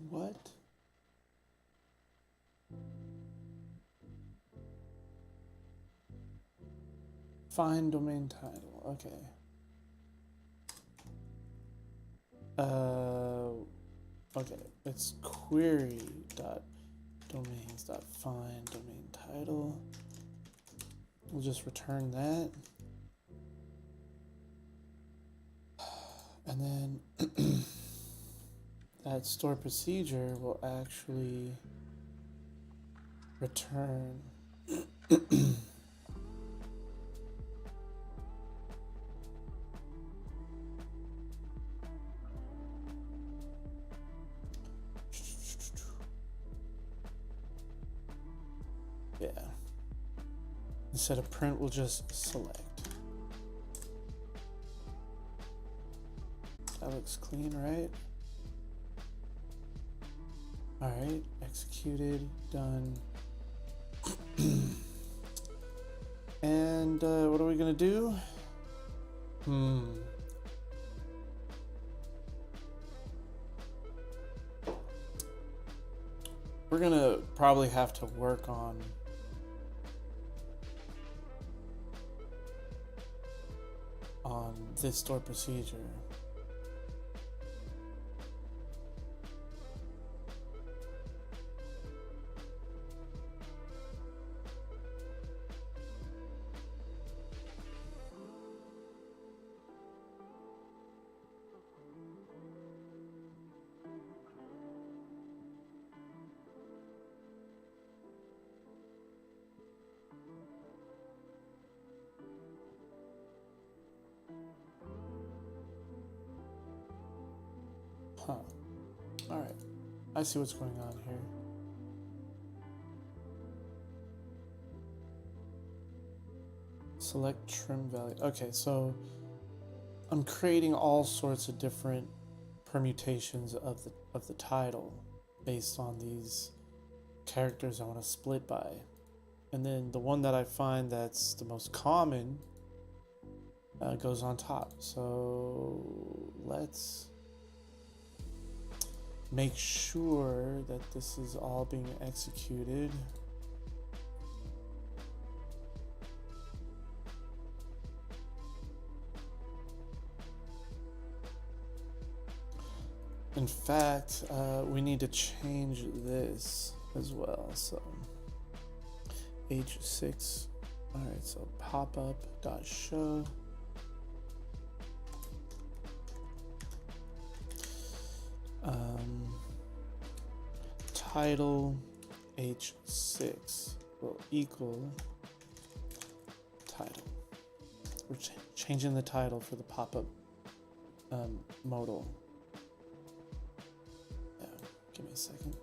What? Find domain title. Okay. Okay. It's query dot domains dot find domain title. We'll just return that. And then that store procedure will actually return yeah. Instead of print, we'll just select. That looks clean, right? All right, executed, done. And what are we gonna do? We're gonna probably have to work on this store procedure. Huh. All right. I see what's going on here. Select trim value. Okay, so I'm creating all sorts of different permutations of the title based on these characters I want to split by. And then the one that I find that's the most common goes on top. So let's make sure that this is all being executed. In fact, we need to change this as well. So H6. All right, so popup.show. Title H6 will equal title. We're changing the title for the pop-up modal. Yeah, give me a second.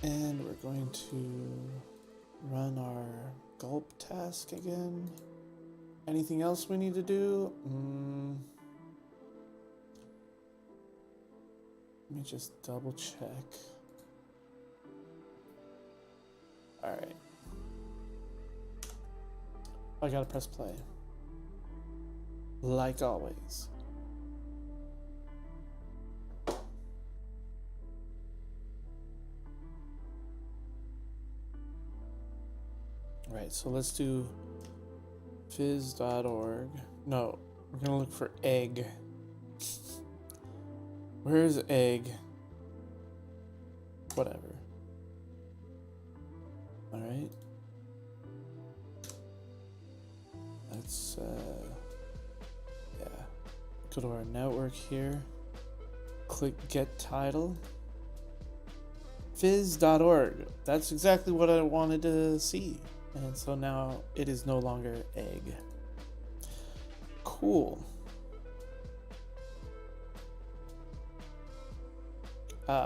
And we're going to run our gulp task again. Anything else we need to do? Let me just double check. All right. I gotta press play. Like always. Right, so let's do phys.org. No, we're gonna look for egg. Where is egg? Whatever. All right. Let's yeah. Go to our network here. Click get title. Phys.org. That's exactly what I wanted to see. And so now it is no longer egg. Cool.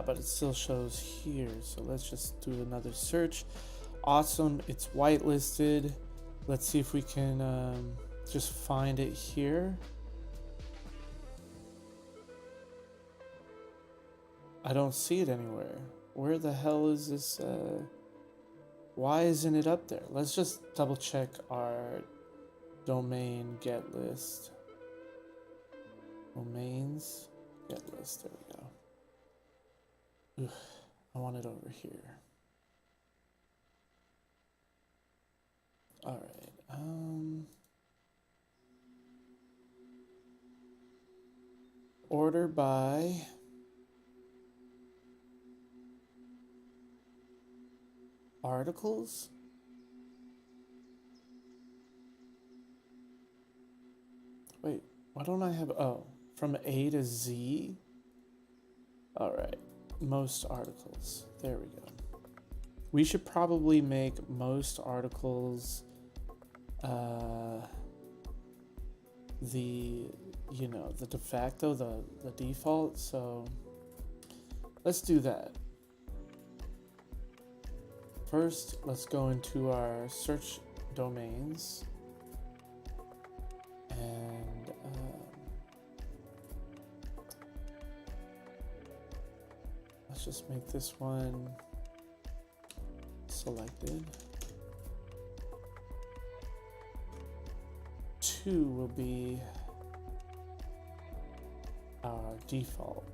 But it still shows here. So let's just do another search. Awesome. It's whitelisted. Let's see if we can just find it here. I don't see it anywhere. Where the hell is this? Why isn't it up there? Let's just double check our domain get list. Domains get list. There we go. Ugh, I want it over here. All right. Order by articles. Wait, why don't I have, oh, from A to Z? All right, most articles. There we go. We should probably make most articles the, you know, the de facto, the default. So let's do that. First, let's go into our search domains and let's just make this one selected. 2 will be our default.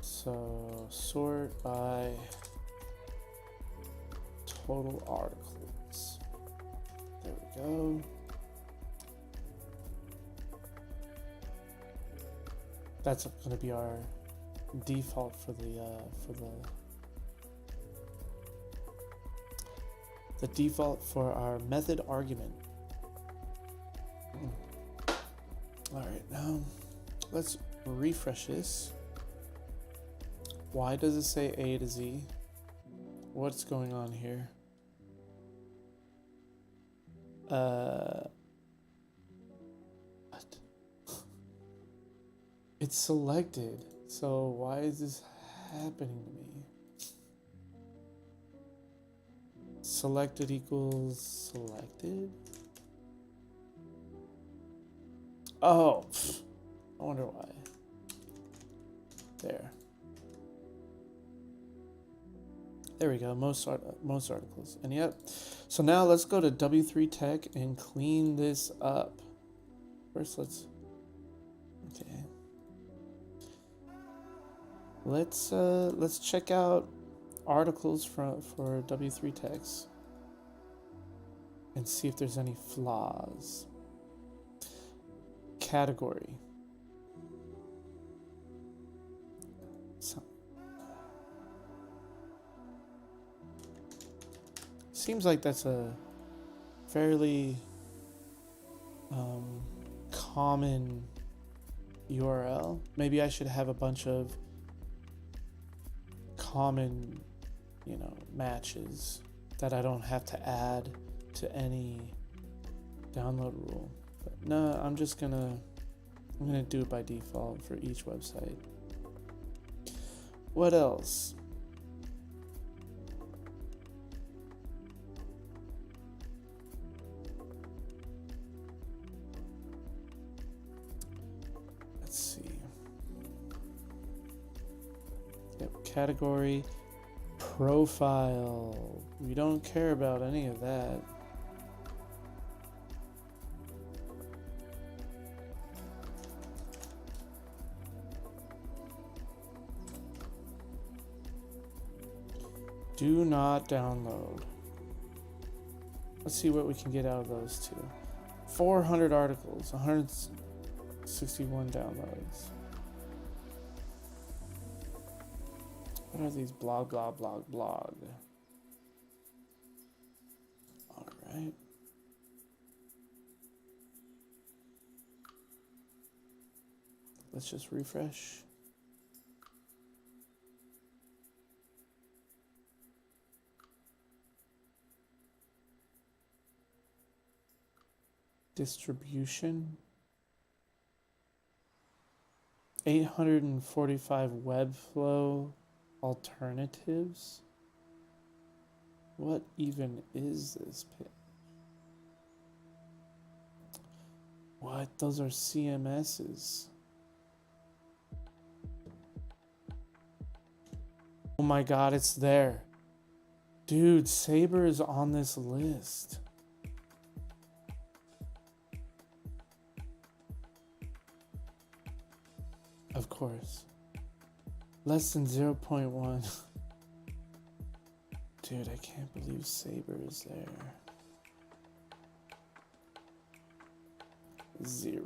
So sort by total articles. There we go. That's going to be our default for the default for our method argument. All right, now let's refresh this. Why does it say A to Z? What's going on here? What? It's selected. So why is this happening to me? Selected equals selected? Oh, I wonder why. There we go, most articles. And yep, so now let's go to W3 Tech and clean this up. First, okay. Let's check out articles for W3 Techs and see if there's any flaws. Category. Seems like that's a fairly common URL. Maybe I should have a bunch of common, you know, matches that I don't have to add to any download rule. But no, I'm gonna do it by default for each website. What else? Let's see. Yep, category, profile. We don't care about any of that. Do not download. Let's see what we can get out of those two. 400 articles, 161 downloads. What are these? Blog. All right. Let's just refresh. Distribution. 845 Webflow Alternatives? What even is this page? What? Those are CMSs. Oh my god, it's there. Dude, Sabre is on this list. Of course. Less than 0.1. Dude, I can't believe Sabre is there. 0.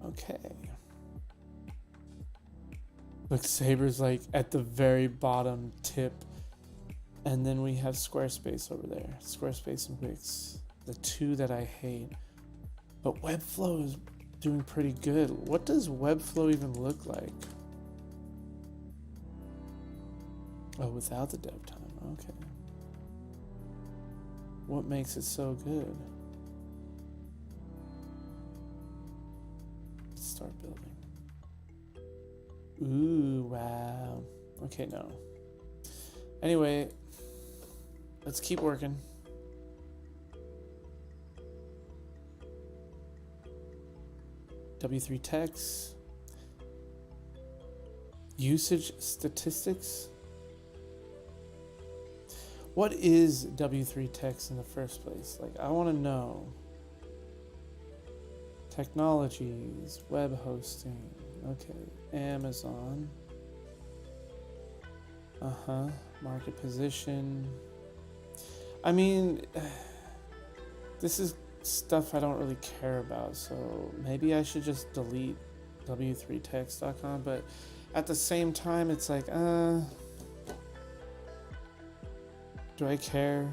Okay. Look, Sabre's like at the very bottom tip. And then we have Squarespace over there. Squarespace and Wix. The two that I hate. But Webflow is doing pretty good. What does Webflow even look like? Oh, without the dev time. Okay. What makes it so good? Let's start building. Ooh, wow. Okay, no. Anyway, let's keep working. W3 text. Usage statistics. What is W3 text in the first place? Like, I want to know. Technologies, web hosting. Okay, Amazon. Market position. I mean, this is stuff I don't really care about, so maybe I should just delete w3text.com, but at the same time, it's like, do I care?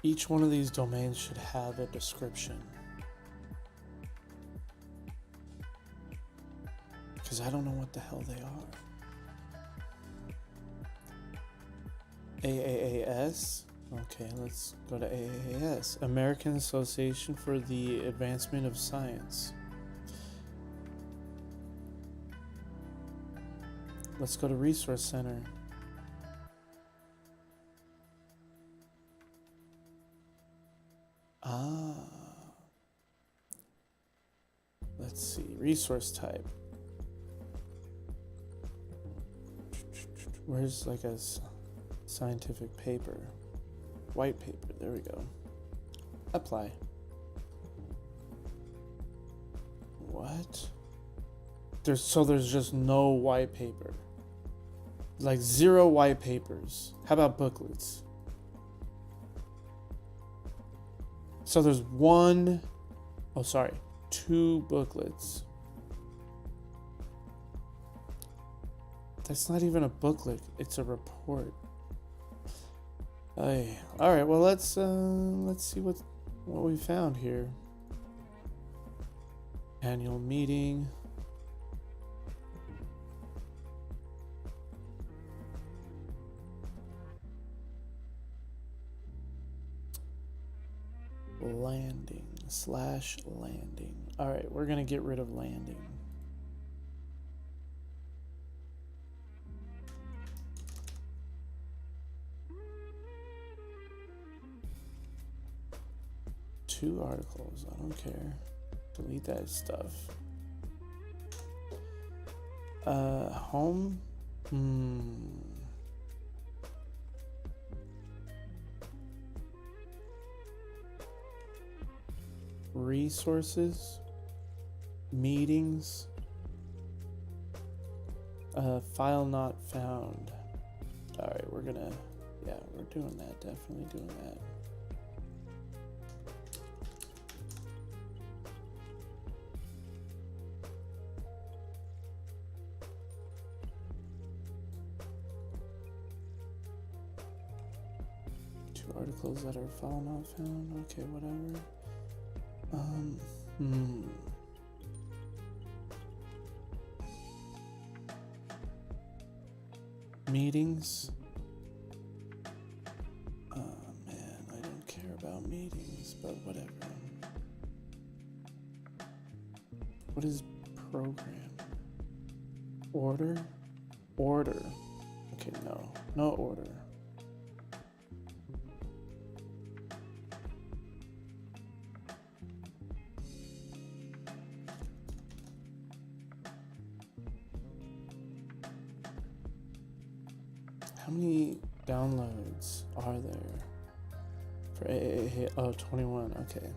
Each one of these domains should have a description. Because I don't know what the hell they are. AAAS. Okay, let's go to AAAS. American Association for the Advancement of Science. Let's go to Resource Center. Let's see, resource type. Where's like a scientific paper? White paper, there we go. Apply. What? There's just no white paper. Like 0 white papers. How about booklets? So there's 2 booklets. That's not even a booklet, it's a report. All right, well let's see what we found here. Annual meeting. Landing. All right, we're gonna get rid of landing. Two articles, I don't care. Delete that stuff. Home. Resources, meetings, file not found. All right, we're gonna Yeah, we're doing that, definitely doing that. Two articles that are file not found. Okay, whatever. Meetings. Man, I don't care about meetings, but whatever. What is program? Order? Order. Okay, no order. How many downloads are there for AAA? Oh, 21. Okay.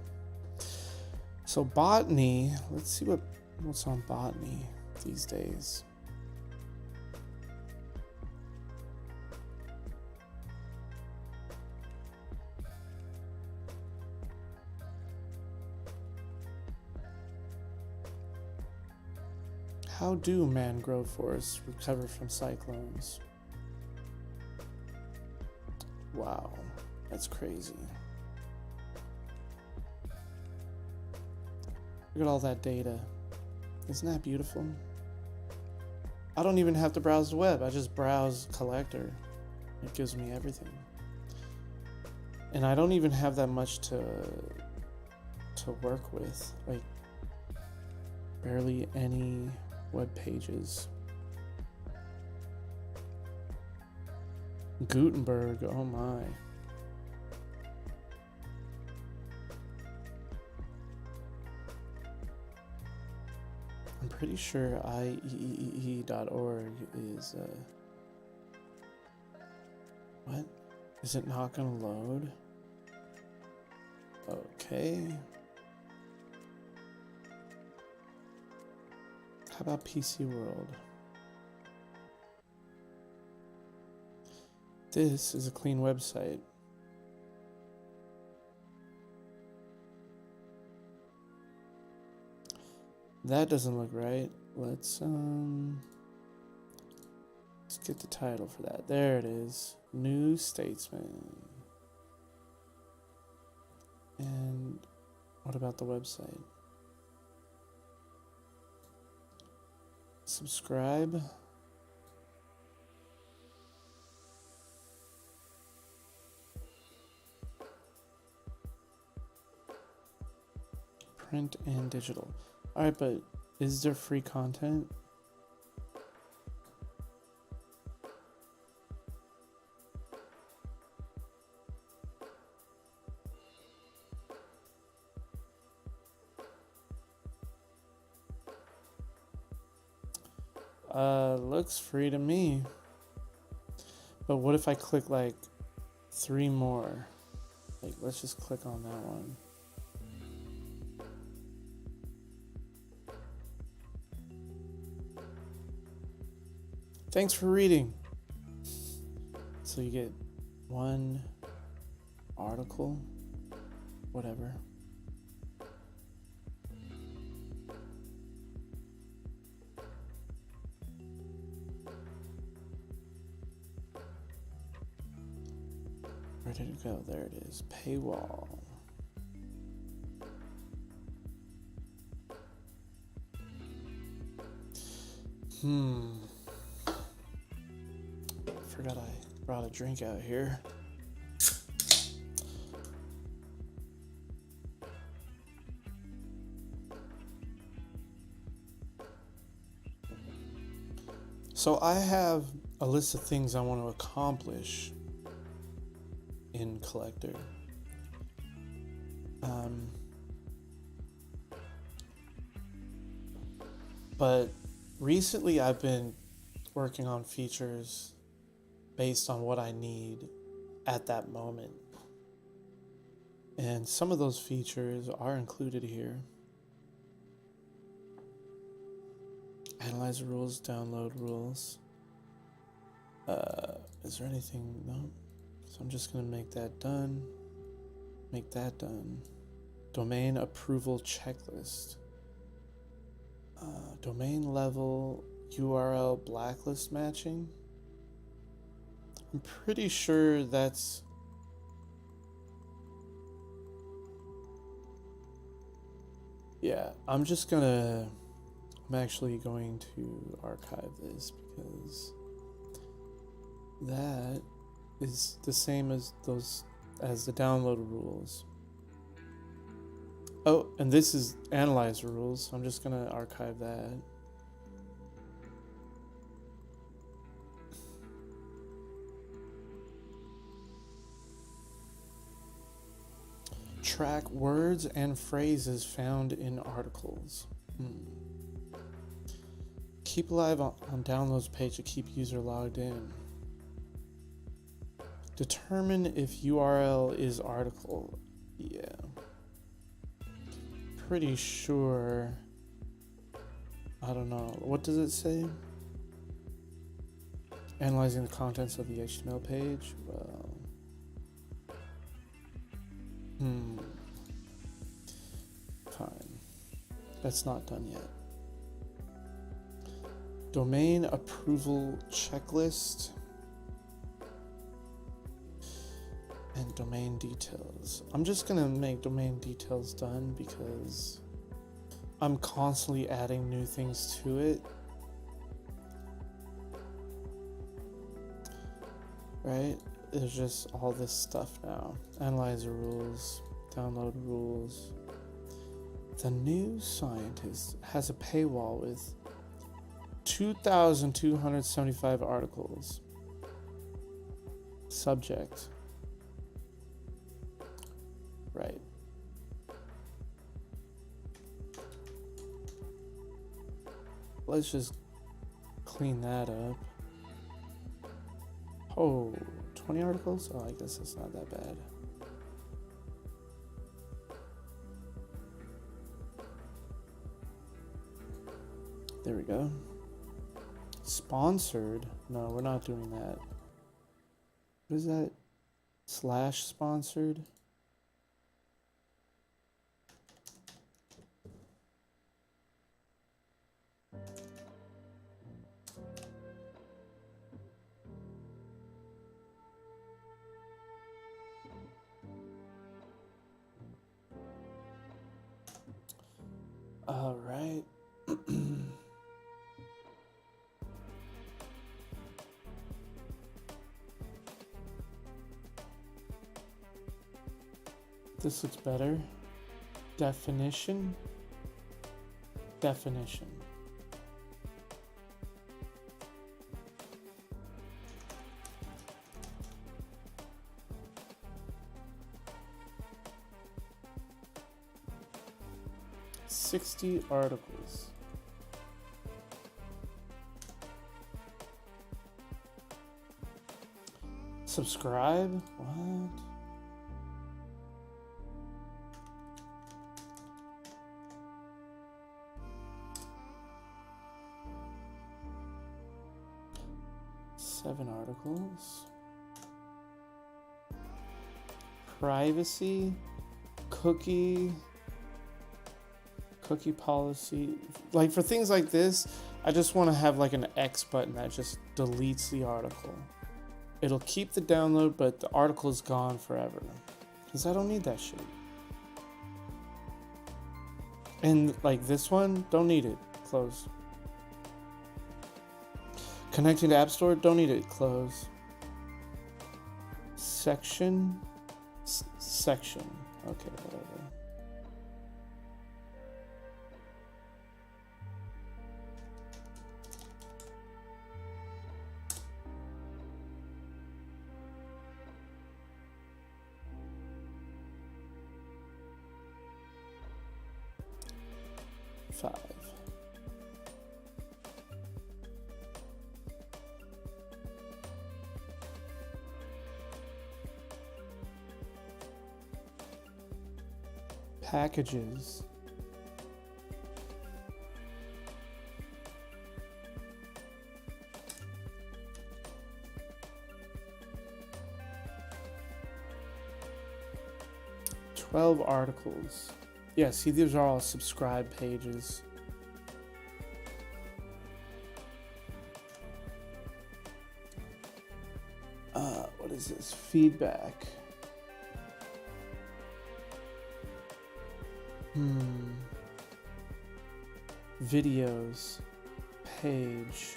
So botany. Let's see what's on botany these days. How do mangrove forests recover from cyclones? Wow, that's crazy. Look at all that data. Isn't that beautiful? I don't even have to browse the web. I just browse collector. It gives me everything. And I don't even have that much to work with. Like barely any web pages. Gutenberg, oh my. I'm pretty sure IEEE.org is, what? Is it not gonna load? Okay. How about PC World? This is a clean website. That doesn't look right. Let's get the title for that. There it is. New Statesman. And what about the website? Subscribe. Print and digital. Alright, but is there free content? Looks free to me. But what if I click like 3 more? Like, let's just click on that one. Thanks for reading. So you get 1 article, whatever. Where did it go? There it is. Paywall. Forgot I brought a drink out here. So I have a list of things I want to accomplish in Collector. But recently I've been working on features based on what I need at that moment. And some of those features are included here. Analyze rules, download rules. Is there anything? No. So I'm just going to make that done. Make that done. Domain approval checklist. Domain level URL blacklist matching. I'm pretty sure that's... Yeah, I'm actually going to archive this because that is the same as the download rules. Oh, and this is analyzer rules, so I'm just gonna archive that. Track words and phrases found in articles. Keep alive on downloads page to keep user logged in. Determine if URL is article. Yeah. Pretty sure. I don't know. What does it say? Analyzing the contents of the HTML page. Well. Fine. That's not done yet. Domain approval checklist. And domain details. I'm just gonna make domain details done because I'm constantly adding new things to it. Right? There's just all this stuff now. Analyzer rules, download rules. The New Scientist has a paywall with 2,275 articles. Subject. Right. Let's just clean that up. Oh, 20 articles? Oh, I guess it's not that bad. There we go. Sponsored? No, we're not doing that. What is that? Slash sponsored? All right. This looks better. Definition. 60 articles. Subscribe? What? Seven articles. Privacy. Cookie policy. Like for things like this, I just want to have like an X button that just deletes the article. It'll keep the download, but the article is gone forever. Because I don't need that shit. And like this one, don't need it. Close. Connecting to App Store, don't need it. Close. Section. Okay, whatever. Five. Packages. 12 articles. Yeah, see, these are all subscribe pages. What is this? Feedback. Videos. Page.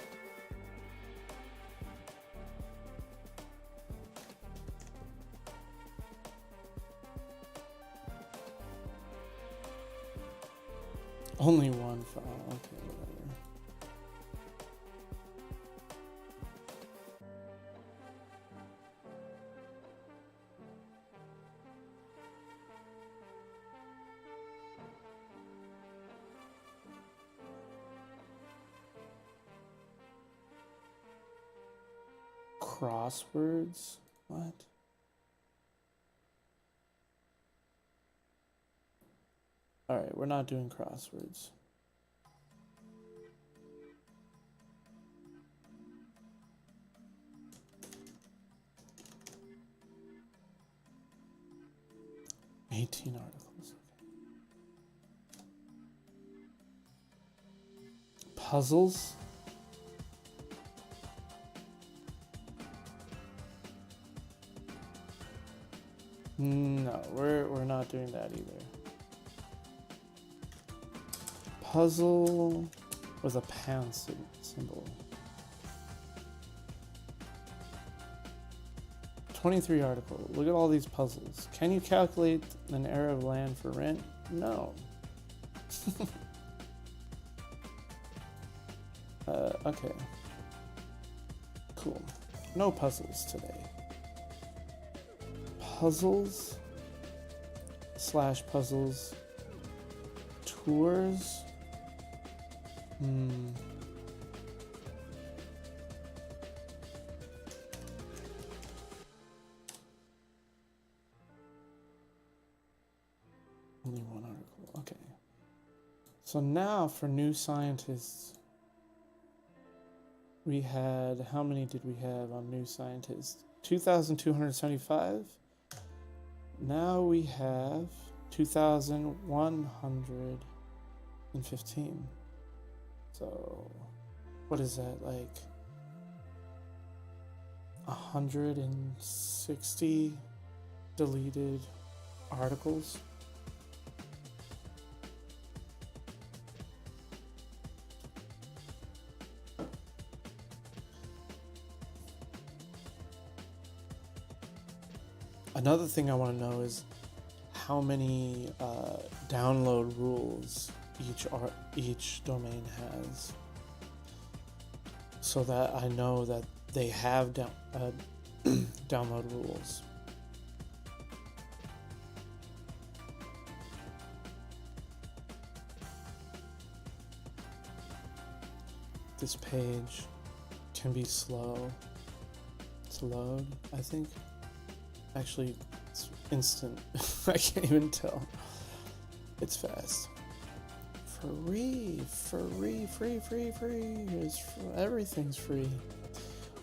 Only one file. Okay, whatever. Crosswords? What? All right, we're not doing crosswords. $18 articles. Okay. Puzzles? No, we're not doing that either. Puzzle with a pound symbol. 23 article. Look at all these puzzles. Can you calculate an area of land for rent? No. Okay. Cool. No puzzles today. Puzzles / puzzles. Tours. Only one article. Okay. So now for new scientists, we had, how many did we have on new scientists? 2,275. Now we have 2,115. So what is that, like 160 deleted articles? Another thing I want to know is how many download rules each domain has, so that I know that they have download rules. This page can be slow to load, I think. Actually, it's instant. I can't even tell. It's fast. Free. Everything's free.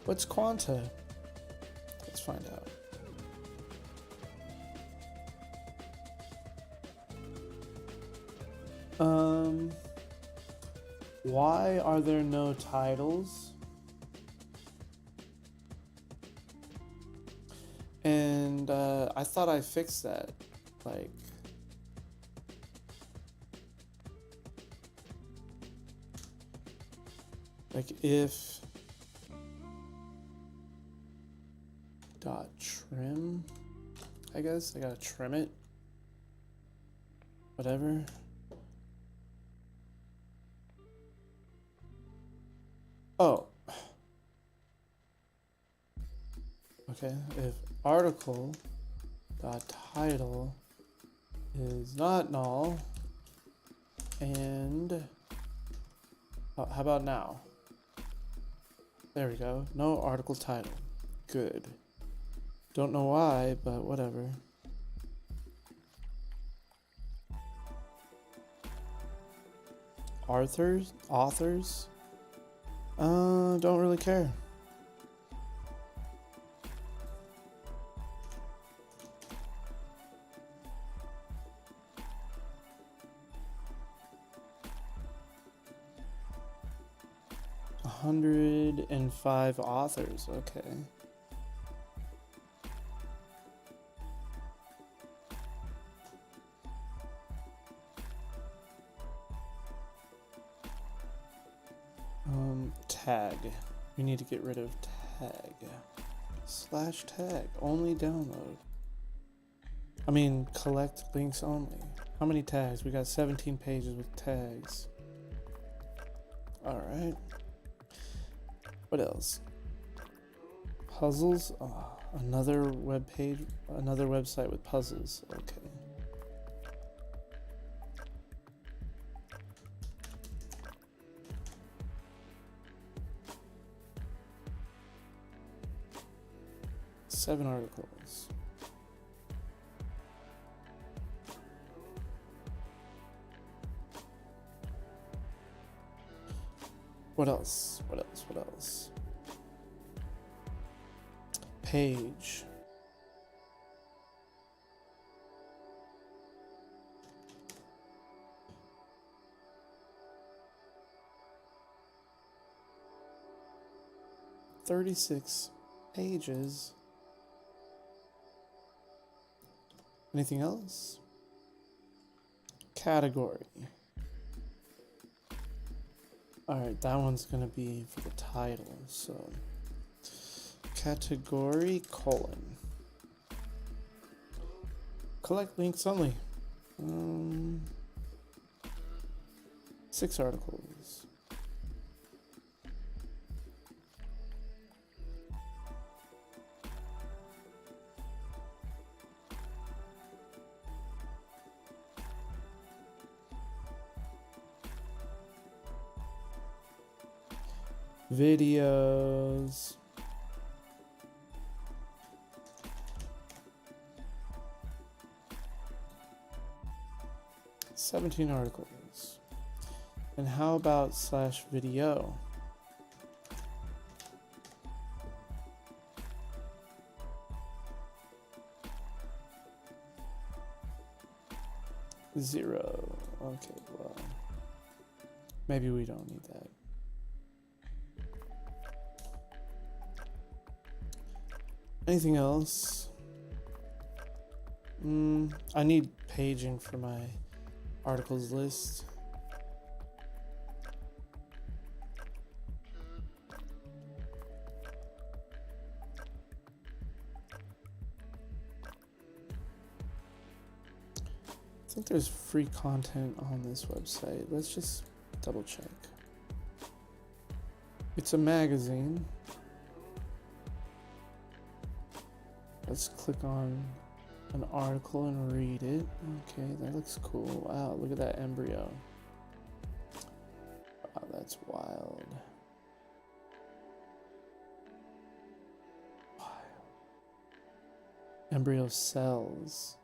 What's Quanta? Let's find out. Why are there no titles? And I thought I fixed that. Like, if dot trim, I guess I gotta trim it. Whatever. Oh. Okay, if article dot title is not null, and how about now? There we go. No article title. Good. Don't know why, but whatever. Authors? Don't really care. 105 authors, okay. Tag. We need to get rid of tag. /tag. Only download. I mean, collect links only. How many tags? We got 17 pages with tags. Alright. What else? Puzzles? Oh, another web page, another website with puzzles. Okay. Seven articles. What else? What else? What else? Page. $36 pages. Anything else? Category. Alright, that one's gonna be for the title, so category : collect links only. 6 articles. Videos. $17 articles. And how about /video? Zero. Okay, well, maybe we don't need that. Anything else? I need paging for my articles list. I think there's free content on this website. Let's just double check. It's a magazine. Let's click on an article and read it. Okay, that looks cool. Wow, look at that embryo. Wow, that's wild. Wild. Embryo cells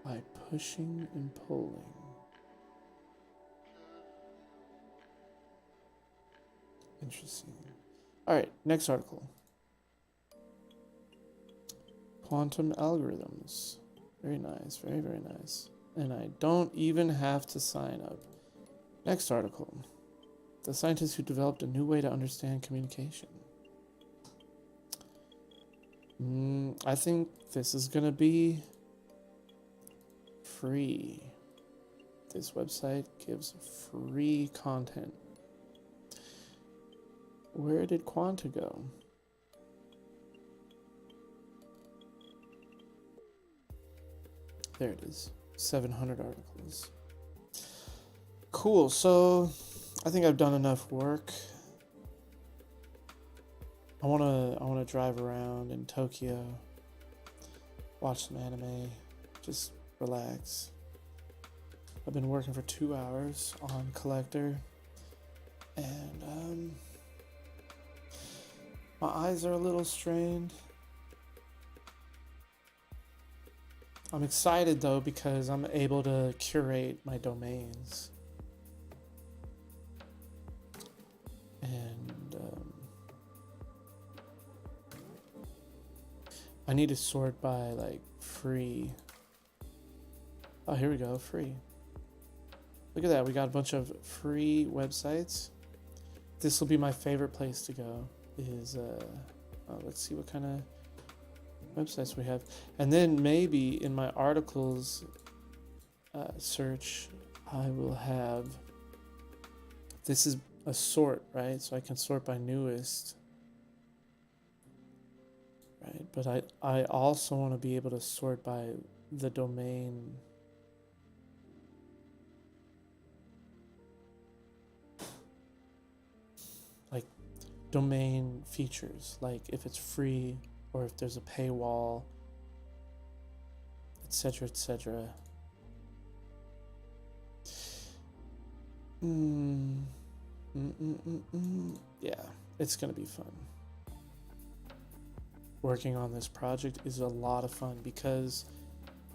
by pushing and pulling. Interesting. All right, next article. Quantum algorithms. Very nice, very, very nice. And I don't even have to sign up. Next article. The scientists who developed a new way to understand communication. I think this is gonna be free. This website gives free content. Where did Quanta go? There it is. 700 articles. Cool. So I think I've done enough work. I wanna drive around in Tokyo, watch some anime, just relax. I've been working for 2 hours on Collector, and my eyes are a little strained. I'm excited though because I'm able to curate my domains. And I need to sort by like free. Oh, here we go, free. Look at that, we got a bunch of free websites. this will be my favorite place to go. Is let's see what kind of websites we have, and then maybe in my articles search I will have, this is a sort, right? So I can sort by newest, right? But I also want to be able to sort by the domain. Like domain features, like if it's free or if there's a paywall, etc., etc. Yeah, it's gonna be fun. Working on this project is a lot of fun because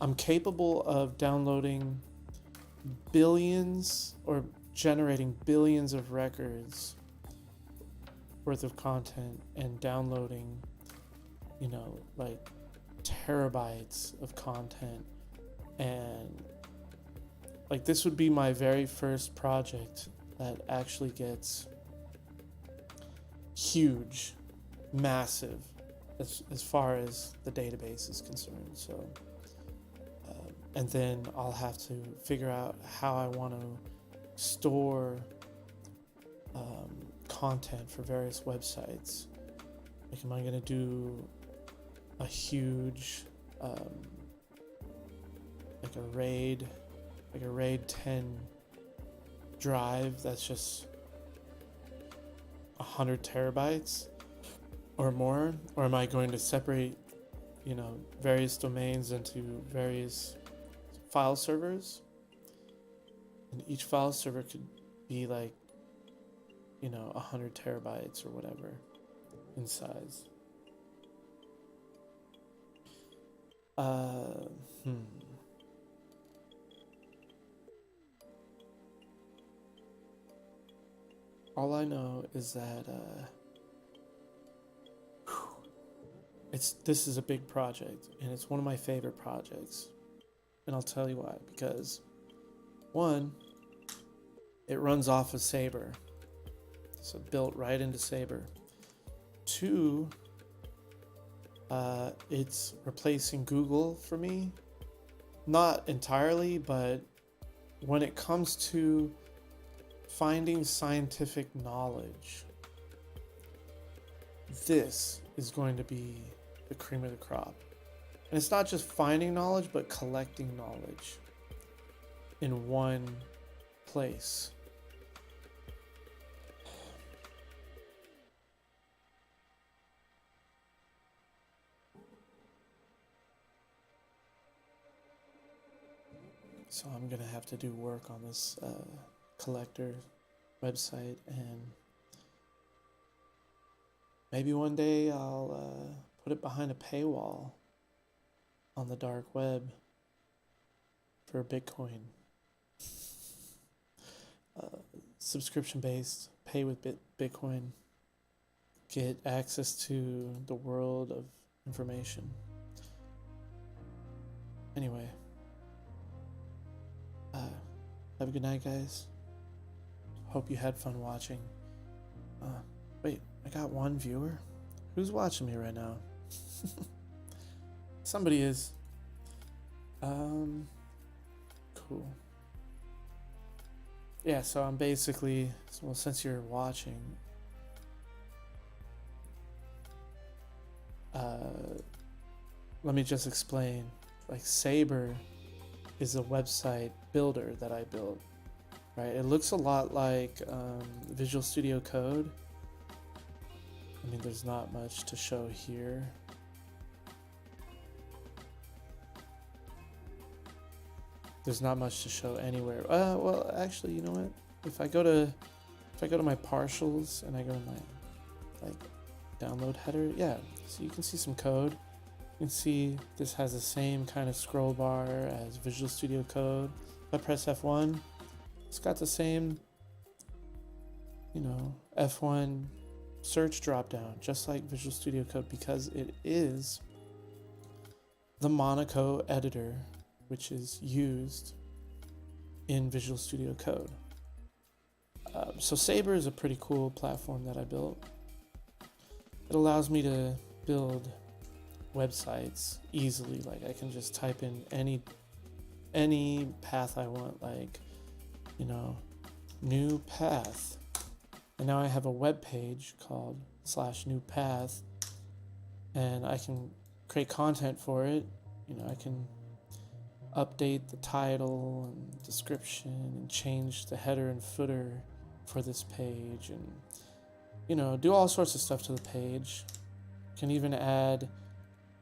I'm capable of downloading billions or generating billions of records worth of content and downloading, you know, like terabytes of content. And like this would be my very first project that actually gets huge, massive as far as the database is concerned. So and then I'll have to figure out how I want to store content for various websites. Like, am I going to do a huge like a RAID 10 drive that's just 100 terabytes or more? Or am I going to separate, you know, various domains into various file servers, and each file server could be like, you know, 100 terabytes or whatever in size. All I know is that this is a big project, and it's one of my favorite projects. And I'll tell you why. Because one, it runs off of Sabre, so built right into Sabre. Two, it's replacing Google for me. Not entirely, but when it comes to finding scientific knowledge, this is going to be the cream of the crop. And it's not just finding knowledge, but collecting knowledge in one place. So I'm gonna have to do work on this collector website, and maybe one day I'll put it behind a paywall on the dark web for Bitcoin. Subscription based, pay with Bitcoin, get access to the world of information. Anyway, have a good night, guys. Hope you had fun watching. Wait, I got one viewer? Who's watching me right now? Somebody is. Cool. Yeah, so I'm basically, well, since you're watching, let me just explain. Like, Sabre is a website builder that I built, right? It looks a lot like Visual Studio Code. I mean, there's not much to show here. There's not much to show anywhere. Well, actually, you know what? If I go to my partials and I go to my like download header, yeah. So you can see some code. You can see this has the same kind of scroll bar as Visual Studio Code. If I press F1, it's got the same, you know, F1 search dropdown, just like Visual Studio Code, because it is the Monaco editor, which is used in Visual Studio Code. So Sabre is a pretty cool platform that I built. It allows me to build websites easily. Like I can just type in any path I want, like, you know, new path. And now I have a web page called /new path, and I can create content for it. You know, I can update the title and description and change the header and footer for this page, and, you know, do all sorts of stuff to the page. Can even add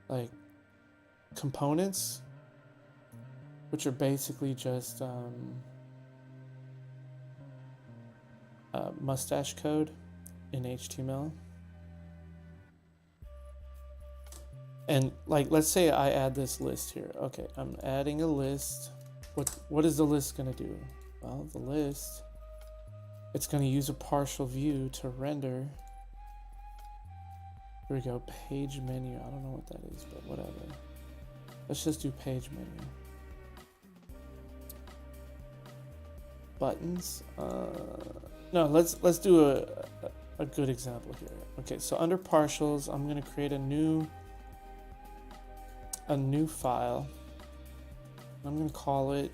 like components, which are basically just mustache code in HTML. And like, let's say I add this list here. Okay, I'm adding a list. What is the list going to do? Well, the list, it's going to use a partial view to render. Here we go, page menu. I don't know what that is, but whatever. Let's just do page menu. Buttons. No, let's do a good example here. Okay, so under partials, I'm going to create a new file. I'm going to call it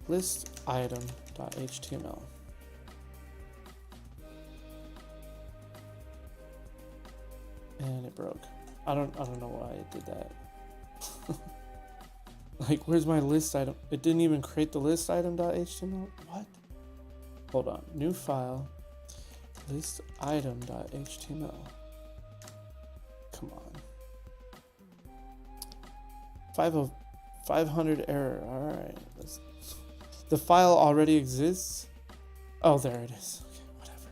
listitem.html. And it broke. I don't know why it did that. Like, where's my list item? It didn't even create the list item.html. What? Hold on. New file. List item.html. Come on. 500 error. All right. The file already exists. Oh, there it is. Okay, whatever.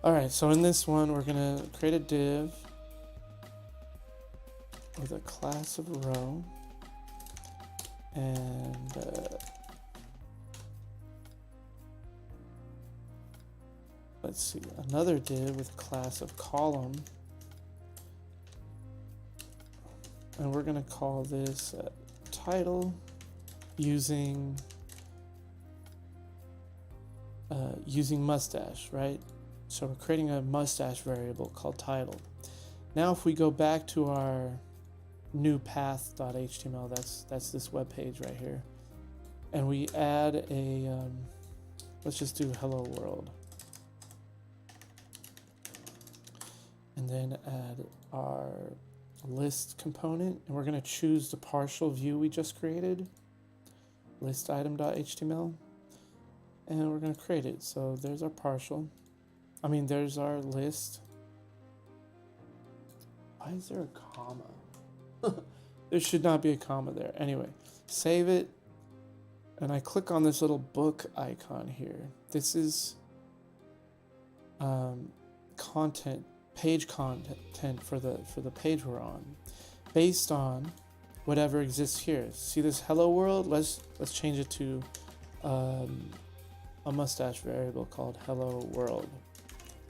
All right. So in this one, we're gonna create a div with a class of row, and let's see, another div with class of column, and we're going to call this title using mustache, right? So we're creating a mustache variable called title. Now if we go back to our new path.html, that's this web page right here, and we add a let's just do hello world, and then add our list component, and we're going to choose the partial view we just created, list item.html, and we're going to create it. So there's our there's our list. Why is there a comma? There should not be a comma there. Anyway, save it, and I click on this little book icon here. This is page content for the page we're on, based on whatever exists here. See this hello world? Let's change it to a mustache variable called hello world.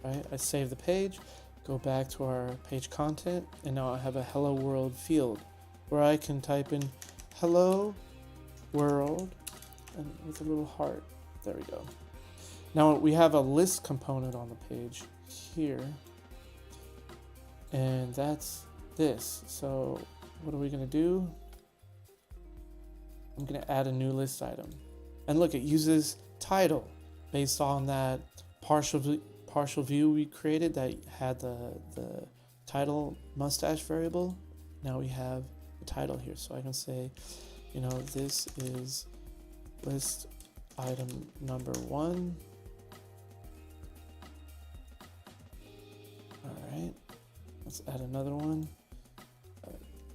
Right? I save the page, go back to our page content, and now I have a hello world field where I can type in hello world and with a little heart. There we go. Now we have a list component on the page here, and that's this. So what are we going to do? I'm going to add a new list item, and look, it uses title based on that partial view we created that had the title mustache variable. Now we have the title here, so I can say, you know, this is list item number 1. All right, let's add another one.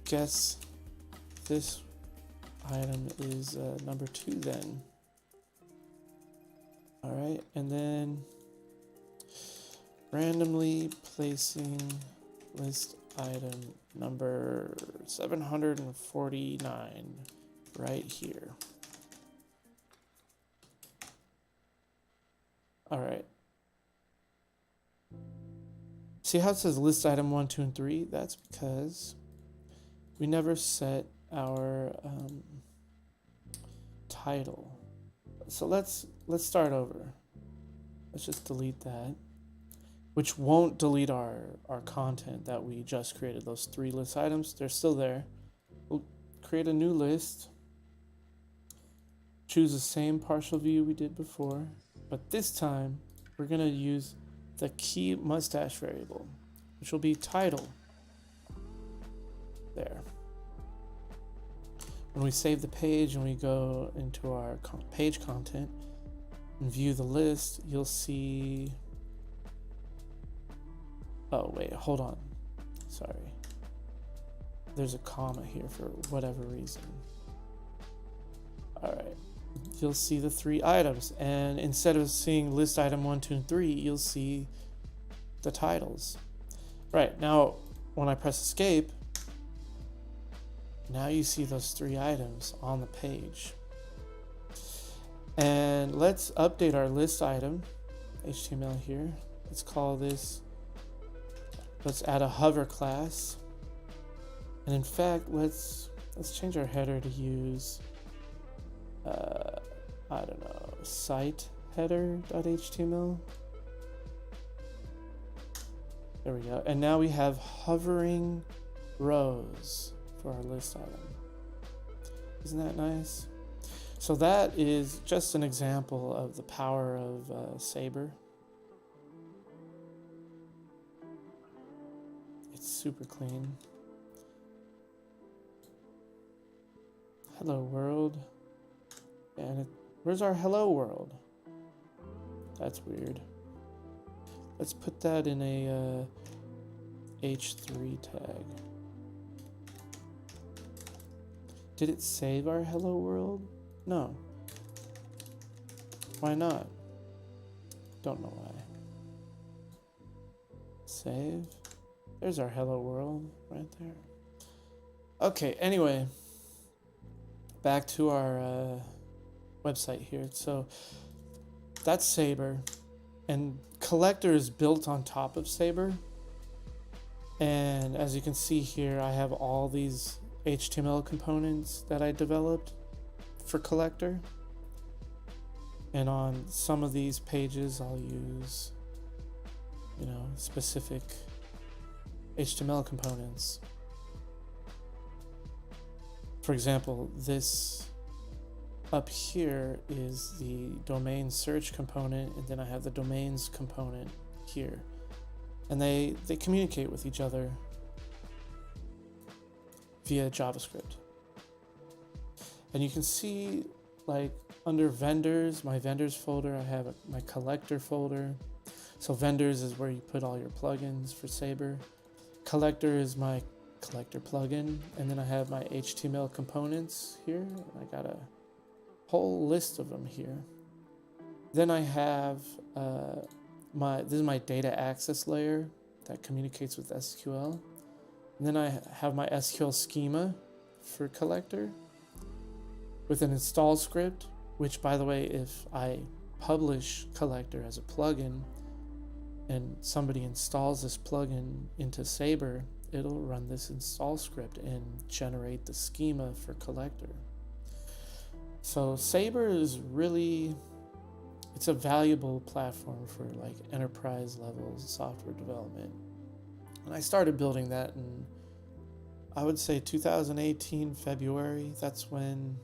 Guess this item is number 2 then. All right, and then randomly placing list item number 749 right here. All right. See how it says list item 1, 2, and 3? That's because we never set our title. So let's start over. Let's just delete that, which won't delete our content that we just created. Those 3 list items, they're still there. We'll create a new list. Choose the same partial view we did before, but this time we're gonna use the key mustache variable, which will be title. There. When we save the page and we go into our page content and view the list, you'll see, oh wait, hold on, sorry. There's a comma here for whatever reason. All right, you'll see the 3 items, and instead of seeing list item 1, 2, and 3, you'll see the titles. Right, now when I press escape, now you see those 3 items on the page. And let's update our list item, HTML here. Let's call this, let's add a hover class. And in fact, let's change our header to use, I don't know, site header.html. There we go. And now we have hovering rows for our list item. Isn't that nice? So that is just an example of the power of Sabre. It's super clean. Hello world. And where's our hello world? That's weird. Let's put that in a h3 tag. Did it save our hello world? No. Why not? Don't know why. Save. There's our hello world right there. Okay, anyway. Back to our website here. So that's Sabre. And Collector is built on top of Sabre. And as you can see here, I have all these HTML components that I developed for Collector. And on some of these pages, I'll use, specific HTML components. For example, this up here is the domain search component, and then I have the domains component here. And they communicate with each other via JavaScript. And you can see, like, under vendors, my vendors folder, I have my collector folder. So vendors is where you put all your plugins for Sabre. Collector is my collector plugin, and then I have my HTML components here. I got a whole list of them here. Then I have this is my data access layer that communicates with SQL. And then I have my SQL schema for Collector with an install script, which, by the way, if I publish Collector as a plugin and somebody installs this plugin into Sabre, it'll run this install script and generate the schema for Collector. So Sabre is really, it's a valuable platform for like enterprise level software development. And I started building that in, I would say 2018 February. That's when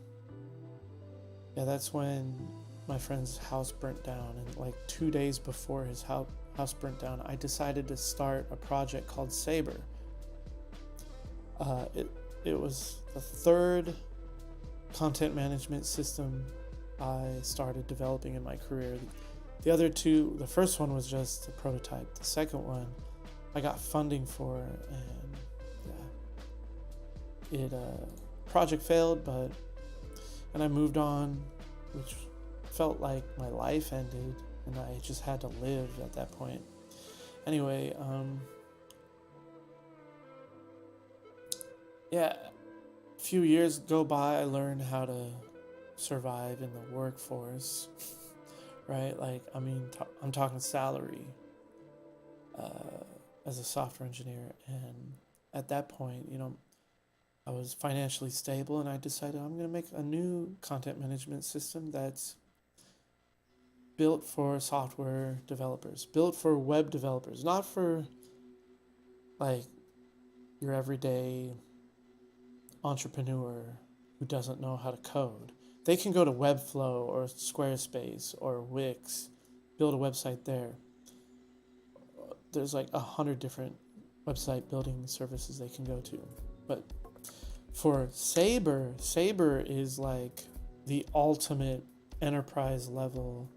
my friend's house burnt down, and like 2 days before his house burnt down, I decided to start a project called Sabre. It was the third content management system I started developing in my career. The other two, the first one was just a prototype. The second one I got funding for, and project failed, and I moved on, which felt like my life ended and I just had to live at that point. Anyway, a few years go by, I learned how to survive in the workforce, right? Like, I mean, I'm talking salary as a software engineer. And at that point, I was financially stable, and I decided I'm going to make a new content management system that's built for software developers, built for web developers, not for like your everyday entrepreneur who doesn't know how to code. They can go to Webflow or Squarespace or Wix, build a website there. There's like 100 different website building services they can go to. But for Sabre is like the ultimate enterprise level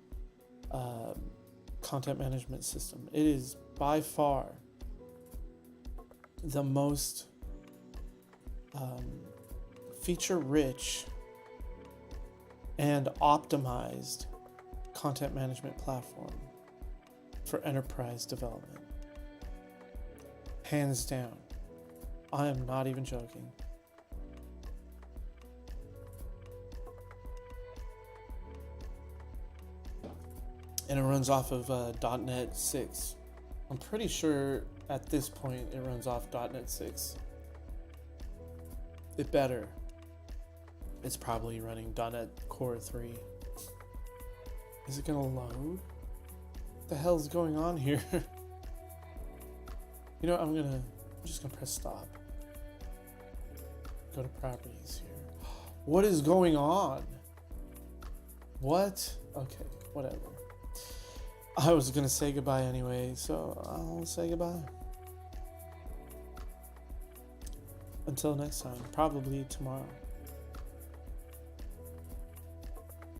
content management system. It is by far the most feature rich and optimized content management platform for enterprise development. Hands down. I am not even joking. And it runs off of .NET 6. I'm pretty sure at this point it runs off .NET 6. It better. It's probably running .NET Core 3. Is it gonna load? What the hell's going on here? You know, I'm just gonna press stop. Go to properties here. What is going on? What? Okay, whatever. I was gonna say goodbye anyway, so I'll say goodbye. Until next time, probably tomorrow.